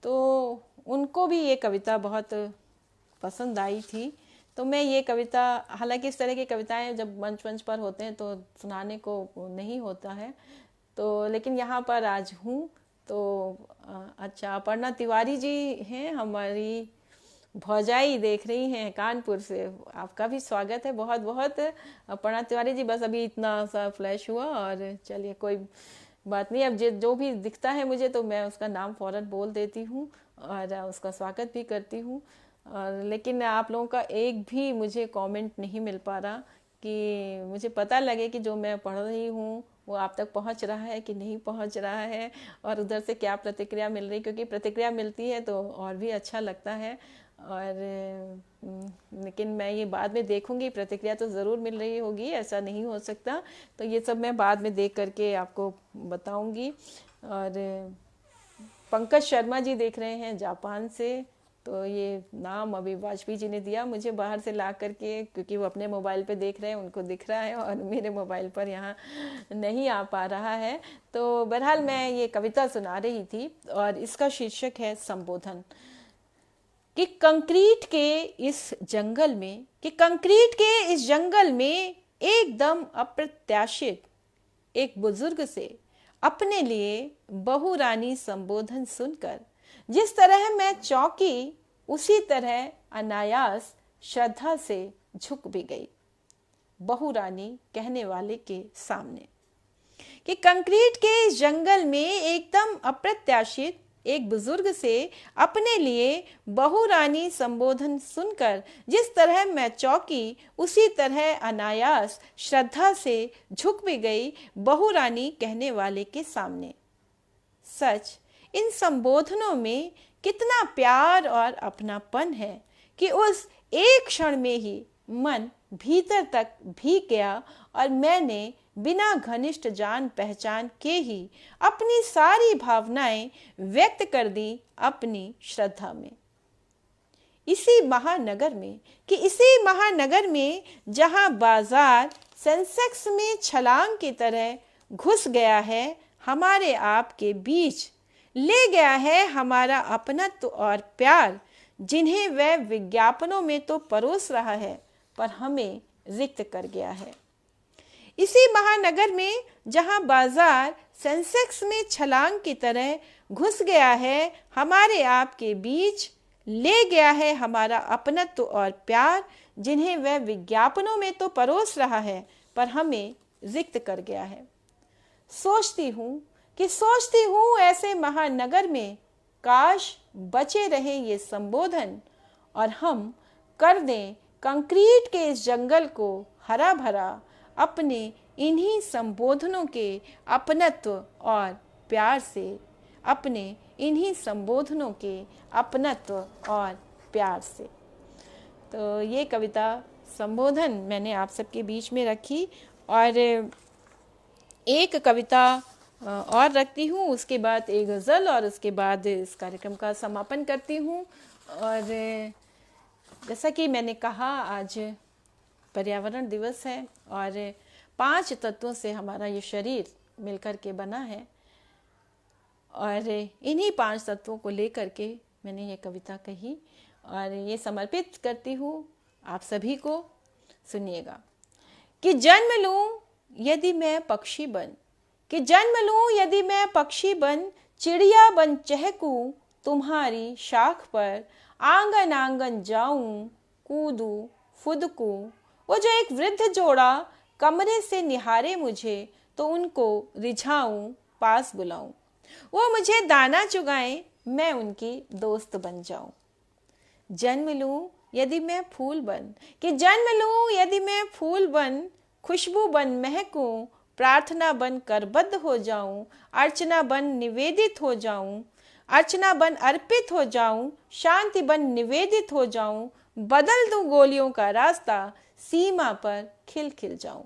तो उनको भी ये कविता बहुत पसंद आई थी। तो मैं ये कविता, हालांकि इस तरह की कविताएं जब मंच पर होते हैं तो सुनाने को नहीं होता है, तो लेकिन यहाँ पर आज हूँ। तो अच्छा, अपर्णा तिवारी जी हैं हमारी भौजाई, देख रही हैं कानपुर से, आपका भी स्वागत है बहुत बहुत अपर्णा तिवारी जी। बस अभी इतना सा फ्लैश हुआ, और चलिए कोई बात नहीं। अब जो भी दिखता है मुझे तो मैं उसका नाम फौरन बोल देती हूँ और उसका स्वागत भी करती हूँ। और लेकिन आप लोगों का एक भी मुझे कमेंट नहीं मिल पा रहा कि मुझे पता लगे कि जो मैं पढ़ रही हूँ वो आप तक पहुँच रहा है कि नहीं पहुँच रहा है, और उधर से क्या प्रतिक्रिया मिल रही, क्योंकि प्रतिक्रिया मिलती है तो और भी अच्छा लगता है। और लेकिन मैं ये बाद में देखूंगी, प्रतिक्रिया तो ज़रूर मिल रही होगी, ऐसा नहीं हो सकता। तो ये सब मैं बाद में देख करके आपको बताऊंगी। और पंकज शर्मा जी देख रहे हैं जापान से, तो ये नाम अभी वाजपेयी जी ने दिया मुझे बाहर से ला करके, क्योंकि वो अपने मोबाइल पे देख रहे हैं, उनको दिख रहा है, और मेरे मोबाइल पर यहाँ नहीं आ पा रहा है। तो बहरहाल मैं ये कविता सुना रही थी, और इसका शीर्षक है संबोधन। कि कंक्रीट के इस जंगल में एकदम अप्रत्याशित एक बुजुर्ग से अपने लिए बहुरानी संबोधन सुनकर जिस तरह मैं चौंकी, उसी तरह अनायास श्रद्धा से झुक भी गई बहुरानी कहने वाले के सामने। कि कंक्रीट के इस जंगल में एकदम अप्रत्याशित एक बुजुर्ग से अपने लिए बहुरानी संबोधन सुनकर जिस तरह मैं चौंकी, उसी तरह अनायास श्रद्धा से झुक भी गई बहुरानी कहने वाले के सामने। सच, इन संबोधनों में कितना प्यार और अपनापन है कि उस एक क्षण में ही मन भीतर तक भीग गया, और मैंने बिना घनिष्ठ जान पहचान के ही अपनी सारी भावनाएं व्यक्त कर दी अपनी श्रद्धा में। इसी महानगर में जहां बाजार सेंसेक्स में छलांग की तरह घुस गया है हमारे आप के बीच, ले गया है हमारा अपनत्व और प्यार, जिन्हें वह विज्ञापनों में तो परोस रहा है पर हमें रिक्त कर गया है। इसी महानगर में जहां बाजार सेंसेक्स में छलांग की तरह घुस गया है हमारे आप के बीच, ले गया है हमारा अपनत्व और प्यार, जिन्हें वह विज्ञापनों में तो परोस रहा है पर हमें रिक्त कर गया है। सोचती हूँ ऐसे महानगर में काश बचे रहे ये संबोधन, और हम कर दें कंक्रीट के इस जंगल को हरा भरा अपने इन्हीं संबोधनों के अपनत्व और प्यार से, अपने इन्हीं संबोधनों के अपनत्व और प्यार से। तो ये कविता संबोधन मैंने आप सबके बीच में रखी, और एक कविता और रखती हूँ, उसके बाद एक गज़ल, और उसके बाद इस कार्यक्रम का समापन करती हूँ। और जैसा कि मैंने कहा, आज पर्यावरण दिवस है, और 5 तत्वों से हमारा ये शरीर मिलकर के बना है, और इन्हीं 5 तत्वों को लेकर के मैंने ये कविता कही, और ये समर्पित करती हूँ आप सभी को। सुनिएगा। कि जन्म लूं यदि मैं पक्षी बन चिड़िया बन चहकूं तुम्हारी शाख पर, आंगन आंगन जाऊं कूदूं फुदकूं। वो जो एक वृद्ध जोड़ा कमरे से निहारे मुझे, तो उनको रिझाऊं पास बुलाऊं। वो मुझे दाना चुगाएं, मैं उनकी दोस्त बन जाऊं। जन्म लूं यदि मैं फूल बन, कि जन्म लूं यदि मैं फूल बन, खुशबू बन महकूं, प्रार्थना बन करबद्ध हो जाऊं, अर्चना बन निवेदित हो जाऊं, अर्चना बन अर्पित हो जाऊं, शांति बन निवेदित हो जाऊं, बदल दूं गोलियों का रास्ता, सीमा पर खिल खिल जाऊं।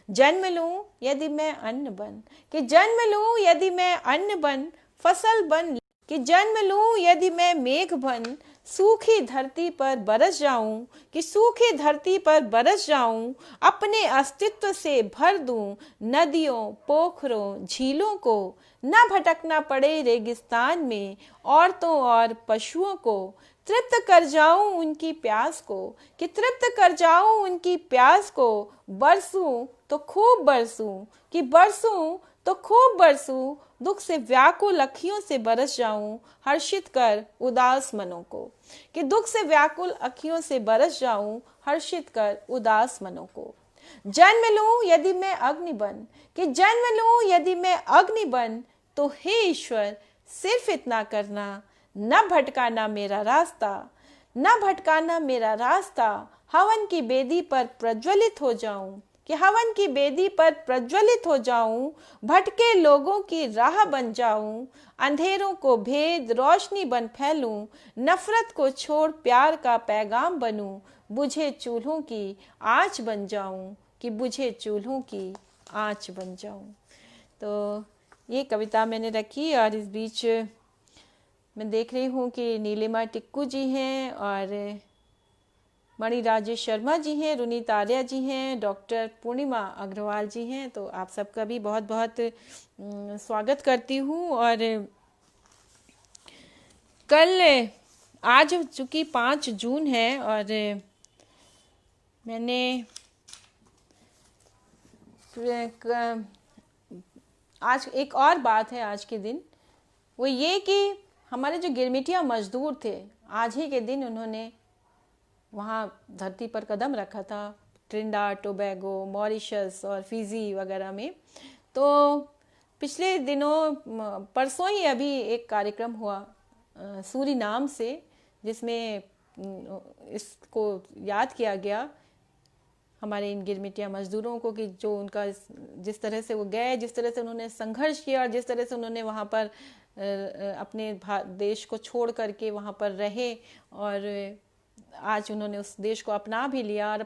जन्म लूं यदि मैं अन्न बन, कि जन्म लूं यदि मैं अन्न बन, फसल बन, कि जन्म लूं यदि मैं मेघ बन, सूखी धरती पर बरस जाऊं, कि सूखी धरती पर बरस जाऊं, अपने अस्तित्व से भर दूं नदियों पोखरों झीलों को, न भटकना पड़े रेगिस्तान में औरतों और पशुओं को, तृप्त कर जाऊं उनकी प्यास को, कि तृप्त कर जाऊं उनकी प्यास को, बरसूं तो खूब बरसूं, कि बरसूं तो खूब बरसूं, दुख से व्याकुल अखियों से बरस जाऊं, हर्षित कर उदास मनों को, कि दुख से व्याकुल अखियों से बरस जाऊं, हर्षित कर उदास मनों को। जन्म लूं यदि मैं अग्नि बन, कि जन्म लूं यदि मैं अग्नि बन, तो हे ईश्वर सिर्फ इतना करना, न भटकाना मेरा रास्ता, न भटकाना मेरा रास्ता, हवन की बेदी पर प्रज्वलित हो जाऊं, कि हवन की बेदी पर प्रज्वलित हो जाऊं, भटके लोगों की राह बन जाऊं, अंधेरों को भेद रोशनी बन फैलूं, नफरत को छोड़ प्यार का पैगाम बनूं, बुझे चूल्हों की आँच बन जाऊं, कि बुझे चूल्हों की आँच बन जाऊं। तो ये कविता मैंने रखी, और इस बीच मैं देख रही हूँ कि नीलिमा टिक्कू जी हैं, और मणि राजेश शर्मा जी हैं, रुनीत आर्या जी हैं, डॉक्टर पूर्णिमा अग्रवाल जी हैं। तो आप सबका भी बहुत बहुत स्वागत करती हूँ। और कल आज चूँकि 5 जून है, और मैंने आज एक और बात है आज के दिन, वो ये कि हमारे जो गिरमिटिया मजदूर थे, आज ही के दिन उन्होंने वहाँ धरती पर कदम रखा था, ट्रिनिडाद टोबैगो, मॉरिशस और फिजी वगैरह में। तो पिछले दिनों परसों ही अभी एक कार्यक्रम हुआ सूरीनाम से, जिसमें इसको याद किया गया हमारे इन गिरमिटिया मजदूरों को, कि जो उनका जिस तरह से वो गए, जिस तरह से उन्होंने संघर्ष किया, और जिस तरह से उन्होंने वहाँ पर अपने देश को छोड़ करके वहाँ पर रहे, और आज उन्होंने उस देश को अपना भी लिया, और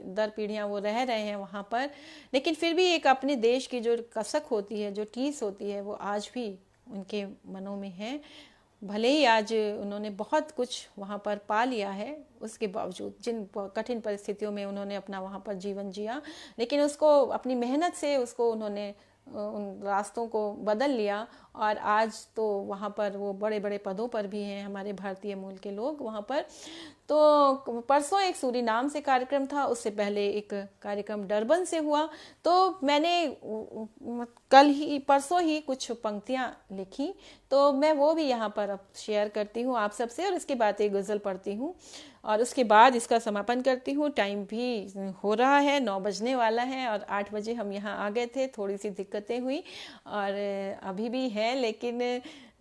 दर पीढ़ियाँ वो रह रहे हैं वहाँ पर। लेकिन फिर भी एक अपने देश की जो कसक होती है, जो टीस होती है, वो आज भी उनके मनों में है। भले ही आज उन्होंने बहुत कुछ वहाँ पर पा लिया है, उसके बावजूद जिन कठिन परिस्थितियों में उन्होंने अपना वहाँ पर जीवन जिया, लेकिन उसको अपनी मेहनत से उसको उन्होंने उन रास्तों को बदल लिया, और आज तो वहाँ पर वो बड़े बड़े पदों पर भी हैं, हमारे भारतीय मूल के लोग वहाँ पर। तो परसों एक सूरीनाम से कार्यक्रम था, उससे पहले एक कार्यक्रम डरबन से हुआ। तो मैंने परसों ही कुछ पंक्तियाँ लिखी, तो मैं वो भी यहाँ पर अब शेयर करती हूँ आप सबसे, और इसके बाद एक गज़ल पढ़ती हूँ, और उसके बाद इसका समापन करती हूँ। टाइम भी हो रहा है, 9 बजने वाला है, और 8 बजे हम यहाँ आ गए थे, थोड़ी सी दिक्कतें हुई और अभी भी है, लेकिन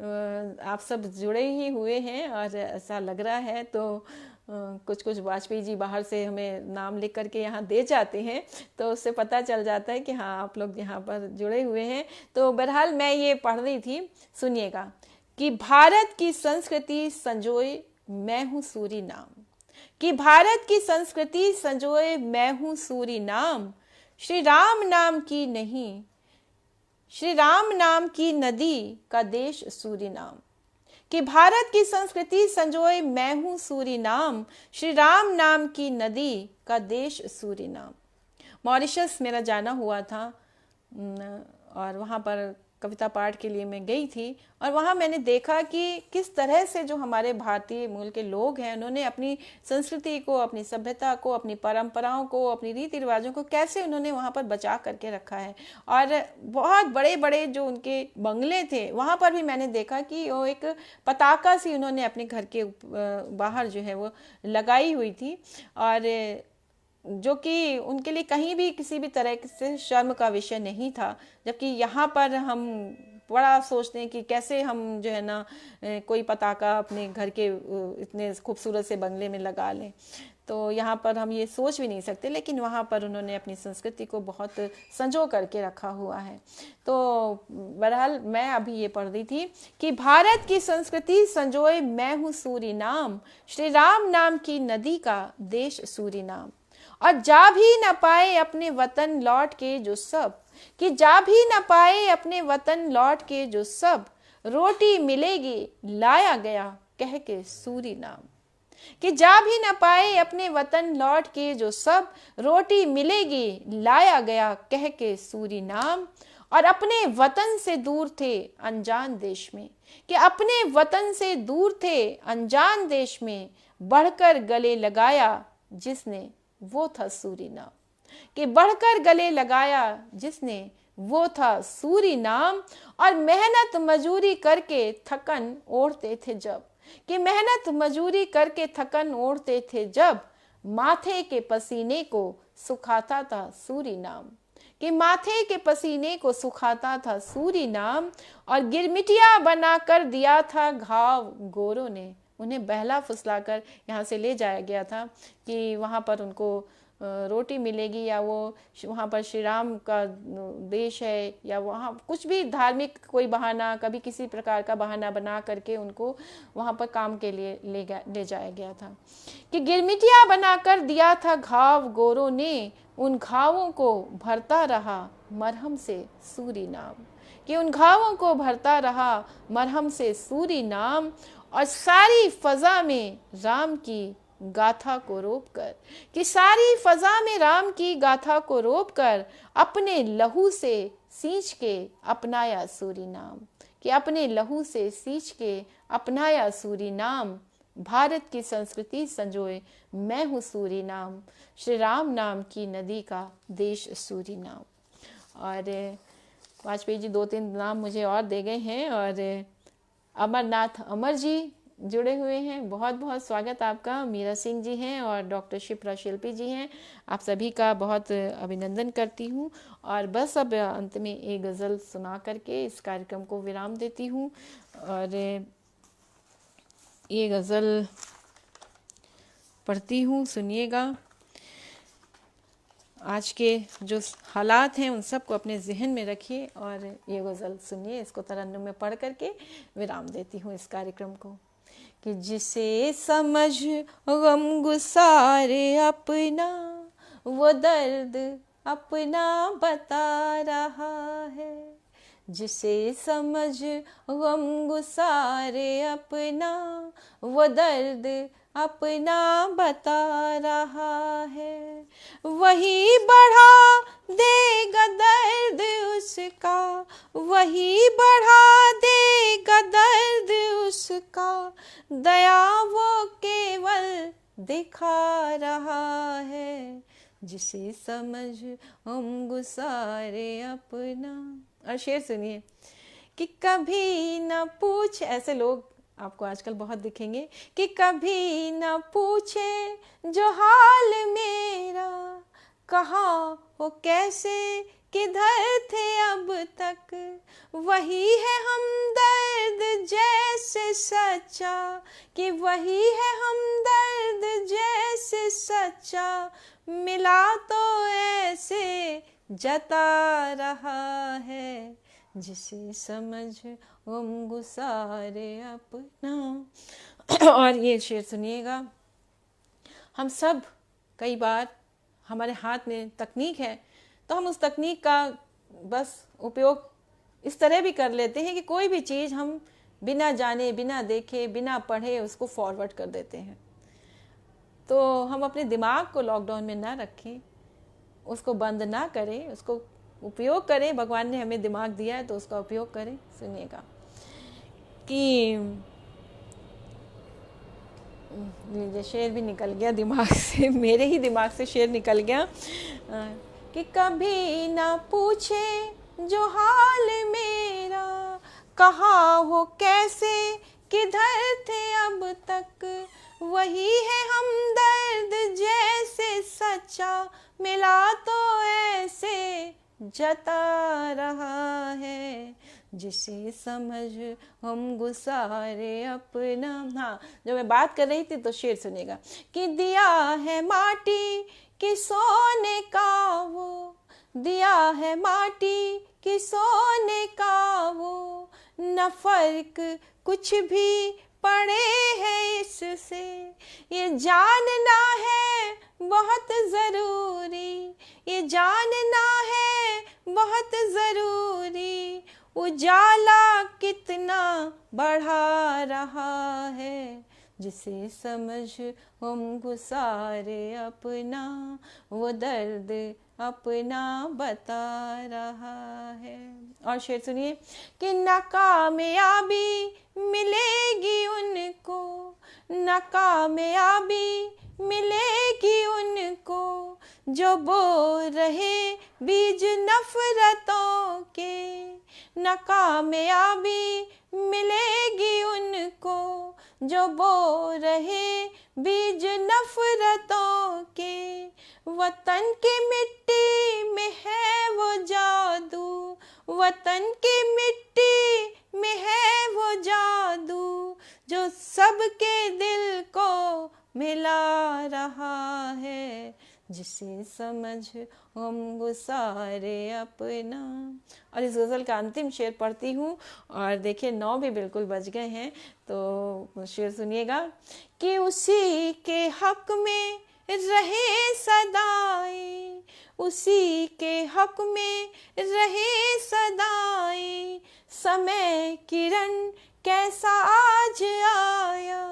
आप सब जुड़े ही हुए हैं और ऐसा लग रहा है। तो कुछ कुछ वाजपेयी जी बाहर से हमें नाम लिख करके यहाँ दे जाते हैं, तो उससे पता चल जाता है कि हाँ आप लोग यहाँ पर जुड़े हुए हैं। तो बहरहाल मैं ये पढ़ रही थी, सुनिएगा, कि भारत की संस्कृति संजोए मैं हूँ सूरीनाम, कि भारत की संस्कृति संजोए मैं हूँ सूरीनाम, श्री राम नाम की नहीं, श्री राम नाम की नदी का देश सूरीनाम, कि भारत की संस्कृति संजोए मैं हूँ सूरीनाम, श्री राम नाम की नदी का देश सूरीनाम। मॉरिशस मेरा जाना हुआ था, और वहाँ पर कविता पाठ के लिए मैं गई थी, और वहाँ मैंने देखा कि किस तरह से जो हमारे भारतीय मूल के लोग हैं उन्होंने अपनी संस्कृति को, अपनी सभ्यता को, अपनी परंपराओं को, अपनी रीति रिवाजों को कैसे उन्होंने वहाँ पर बचा करके रखा है। और बहुत बड़े बड़े जो उनके बंगले थे वहाँ पर भी मैंने देखा कि वो एक पताका सी उन्होंने अपने घर के बाहर जो है वो लगाई हुई थी, और जो कि उनके लिए कहीं भी किसी भी तरह से शर्म का विषय नहीं था। जबकि यहाँ पर हम बड़ा सोचते हैं कि कैसे हम जो है ना कोई पताका अपने घर के इतने खूबसूरत से बंगले में लगा लें, तो यहाँ पर हम ये सोच भी नहीं सकते। लेकिन वहाँ पर उन्होंने अपनी संस्कृति को बहुत संजो करके रखा हुआ है। तो बहरहाल मैं अभी ये पढ़ रही थी कि भारत की संस्कृति संजोए मैं हूँ सूरीनाम, श्री राम नाम की नदी का देश सूरीनाम। और जा भी न पाए अपने वतन लौट के जो सब, कि जा भी न पाए अपने वतन लौट के जो सब, रोटी मिलेगी लाया गया कह के सूरीनाम। कि जा भी न पाए अपने वतन लौट के जो सब, रोटी मिलेगी लाया गया कह के सूरीनाम। और अपने वतन से दूर थे अनजान देश में, कि अपने वतन से दूर थे अनजान देश में, बढ़कर गले लगाया जिसने वो था सूरीनाम। कि बढ़कर गले लगाया जिसने वो था सूरीनाम। और मेहनत मजूरी करके थकन ओढ़ते थे जब, कि मेहनत मजूरी करके थकन ओढ़ते थे जब, माथे के पसीने को सुखाता था सूरीनाम। कि माथे के पसीने को सुखाता था सूरीनाम। और गिरमिटिया बना कर दिया था घाव गोरों ने, उन्हें बहला फुसलाकर यहाँ से ले जाया गया था कि वहाँ पर उनको रोटी मिलेगी, या वो वहाँ पर श्री राम का देश है, या वहाँ कुछ भी धार्मिक कोई बहाना, कभी किसी प्रकार का बहाना बना करके उनको वहाँ पर काम के लिए ले जाया गया था। कि गिरमिटिया बनाकर दिया था घाव गोरों ने, उन घावों को भरता रहा मरहम से सूरीनाम। कि उन घावों को भरता रहा मरहम से सूरीनाम। और सारी फजा में राम की गाथा को रोप कर, कि सारी फजा में राम की गाथा को रोप कर, अपने लहू से सींच के अपनाया सूरीनाम। कि अपने लहू से सींच के अपनाया सूरीनाम। भारत की संस्कृति संजोए मैं हूँ सूरीनाम, श्री राम नाम की नदी का देश सूरीनाम। और वाजपेयी जी 2-3 नाम मुझे और दे गए हैं, और अमरनाथ अमर जी जुड़े हुए हैं। बहुत बहुत स्वागत आपका। मीरा सिंह जी हैं और डॉक्टर शिप्रा शिल्पी जी हैं। आप सभी का बहुत अभिनंदन करती हूँ। और बस अब अंत में एक गज़ल सुना करके इस कार्यक्रम को विराम देती हूँ। और ये गज़ल पढ़ती हूँ, सुनिएगा। आज के जो हालात हैं उन सबको अपने जहन में रखिए और ये गज़ल सुनिए। इसको तरन्नुम में पढ़ करके विराम देती हूँ इस कार्यक्रम को। कि जिसे समझ गम गुसारे अपना, वो दर्द अपना बता रहा है। जिसे समझ गम गुसारे अपना, वो दर्द अपना बता रहा है। वही बढ़ा देगा दर्द उसका, वही बढ़ा देगा दर्द उसका, दया वो केवल दिखा रहा है। जिसे समझ हम गुसारे अपना। और शेर सुनिए कि कभी न पूछ, ऐसे लोग आपको आजकल बहुत दिखेंगे, कि कभी न पूछे जो हाल मेरा, कहाँ हो कैसे किधर थे अब तक, वही है हमदर्द जैसे सच्चा, कि वही है हमदर्द जैसे सच्चा, मिला तो ऐसे जता रहा है। जिसे समझ गम गुसारे अपना। और ये शेर सुनिएगा। हम सब कई बार हमारे हाथ में तकनीक है तो हम उस तकनीक का बस उपयोग इस तरह भी कर लेते हैं कि कोई भी चीज़ हम बिना जाने, बिना देखे, बिना पढ़े उसको फॉरवर्ड कर देते हैं। तो हम अपने दिमाग को लॉकडाउन में ना रखें, उसको बंद ना करें, उसको उपयोग करें, भगवान ने हमें दिमाग दिया है तो उसका उपयोग करें। सुनिएगा कि ये शेर भी निकल गया दिमाग से, मेरे ही दिमाग से शेर निकल गया कि कभी ना पूछे जो हाल मेरा, कहाँ हो कैसे किधर थे अब तक, वही है हमदर्द जैसे सच्चा, मिला तो ऐसे जता रहा है, जिसे समझ हम गुसारे अपना। हाँ, जो मैं बात कर रही थी तो शेर सुनेगा कि दिया है माटी कि सोने का वो, दिया है माटी कि सोने का वो, न फर्क कुछ भी पड़े है इससे, ये जानना है बहुत ज़रूरी, ये जानना है बहुत ज़रूरी, उजाला कितना बढ़ा रहा है, जिसे समझ हम गुसारे अपना, वो दर्द अपना बता रहा है। और शेर सुनिए कि नाकामयाबी मिलेगी उनको, नाकामयाबी मिलेगी उनको, जो बो रहे बीज नफरतों के, नाकामयाबी मिलेगी उनको, जो बो रहे बीज नफरतों के, वतन की मिट्टी में है वो जादू, वतन की मिट्टी में है वो जादू, जो सबके दिल को मिला रहा है, जिसे समझ हम गुसारे अपना। और इस गज़ल का अंतिम शेर पढ़ती हूँ, और देखिए 9 भी बिल्कुल बज गए हैं, तो शेर सुनिएगा कि उसी के हक में रहे सदाई, उसी के हक में रहे सदाई, समय किरण कैसा आज आया,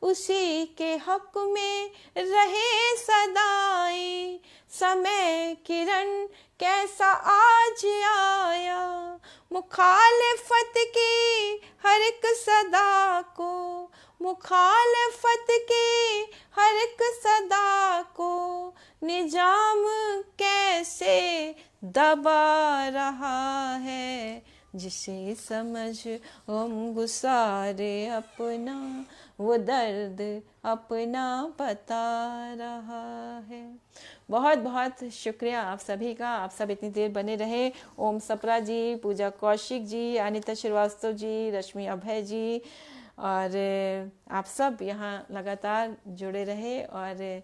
उसी के हक में रहे सदाई, समय किरण कैसा आज आया, मुखालिफत की हर एक सदा को, मुखालिफत की हर एक सदा को, निजाम कैसे दबा रहा है, जिसे समझ हम गुसारे अपना, वो दर्द अपना बता रहा है। बहुत बहुत शुक्रिया आप सभी का, आप सब इतनी देर बने रहे। ओम सप्रा जी, पूजा कौशिक जी, अनिता श्रीवास्तव जी, रश्मि अभय जी, और आप सब यहाँ लगातार जुड़े रहे और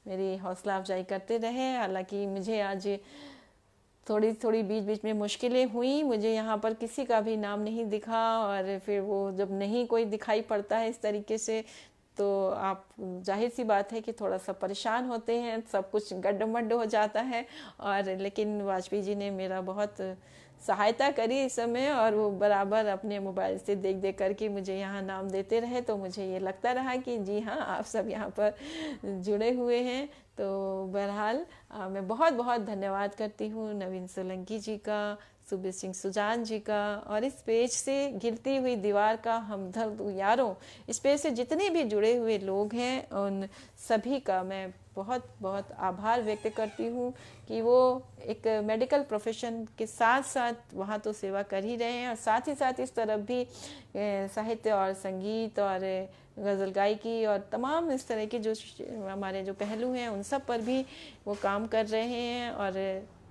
मेरी हौसला अफजाई करते रहे। हालांकि मुझे आज थोड़ी थोड़ी बीच बीच में मुश्किलें हुई, मुझे यहाँ पर किसी का भी नाम नहीं दिखा, और फिर वो जब नहीं कोई दिखाई पड़ता है इस तरीके से, तो आप जाहिर सी बात है कि थोड़ा सा परेशान होते हैं, सब कुछ गड्ढमड्ढ हो जाता है। और लेकिन वाजपेयी जी ने मेरा बहुत सहायता करी इस समय, और वो बराबर अपने मोबाइल से देख देख करके मुझे यहाँ नाम देते रहे, तो मुझे ये लगता रहा कि जी हाँ, आप सब यहाँ पर जुड़े हुए हैं। तो बहरहाल मैं बहुत बहुत धन्यवाद करती हूँ नवीन सोलंकी जी का, सुबीर सिंह सुजान जी का, और इस पेज से गिरती हुई दीवार का हमदर्द यारों, इस पेज से जितने भी जुड़े हुए लोग हैं उन सभी का मैं बहुत बहुत आभार व्यक्त करती हूँ कि वो एक मेडिकल प्रोफेशन के साथ साथ वहाँ तो सेवा कर ही रहे हैं, और साथ ही साथ इस तरफ भी साहित्य और संगीत और गज़ल गायकी और तमाम इस तरह के जो हमारे जो पहलू हैं उन सब पर भी वो काम कर रहे हैं।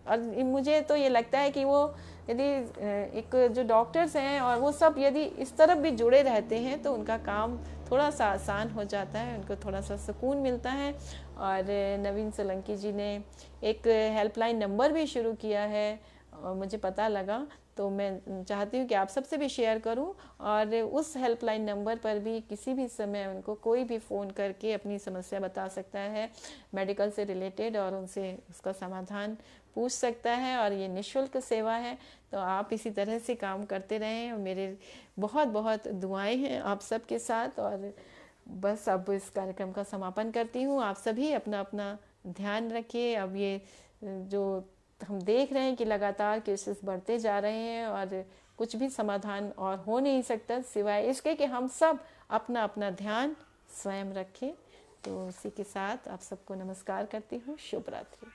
और मुझे तो ये लगता है कि वो यदि एक जो डॉक्टर्स हैं और वो सब यदि इस तरफ भी जुड़े रहते हैं तो उनका काम थोड़ा सा आसान हो जाता है, उनको थोड़ा सा सुकून मिलता है। और नवीन सोलंकी जी ने एक हेल्पलाइन नंबर भी शुरू किया है, और मुझे पता लगा, तो मैं चाहती हूँ कि आप सबसे भी शेयर करूँ, और उस हेल्पलाइन नंबर पर भी किसी भी समय उनको कोई भी फ़ोन करके अपनी समस्या बता सकता है मेडिकल से रिलेटेड, और उनसे उसका समाधान पूछ सकता है, और ये निःशुल्क सेवा है। तो आप इसी तरह से काम करते रहें, और मेरे बहुत बहुत दुआएं हैं आप सबके साथ। और बस अब इस कार्यक्रम का समापन करती हूँ। आप सभी अपना अपना ध्यान रखिए। अब ये जो हम देख रहे हैं कि लगातार केसेस बढ़ते जा रहे हैं और कुछ भी समाधान और हो नहीं सकता सिवाय इसके कि हम सब अपना अपना ध्यान स्वयं रखें। तो उसी के साथ आप सबको नमस्कार करती हूँ। शुभ रात्रि।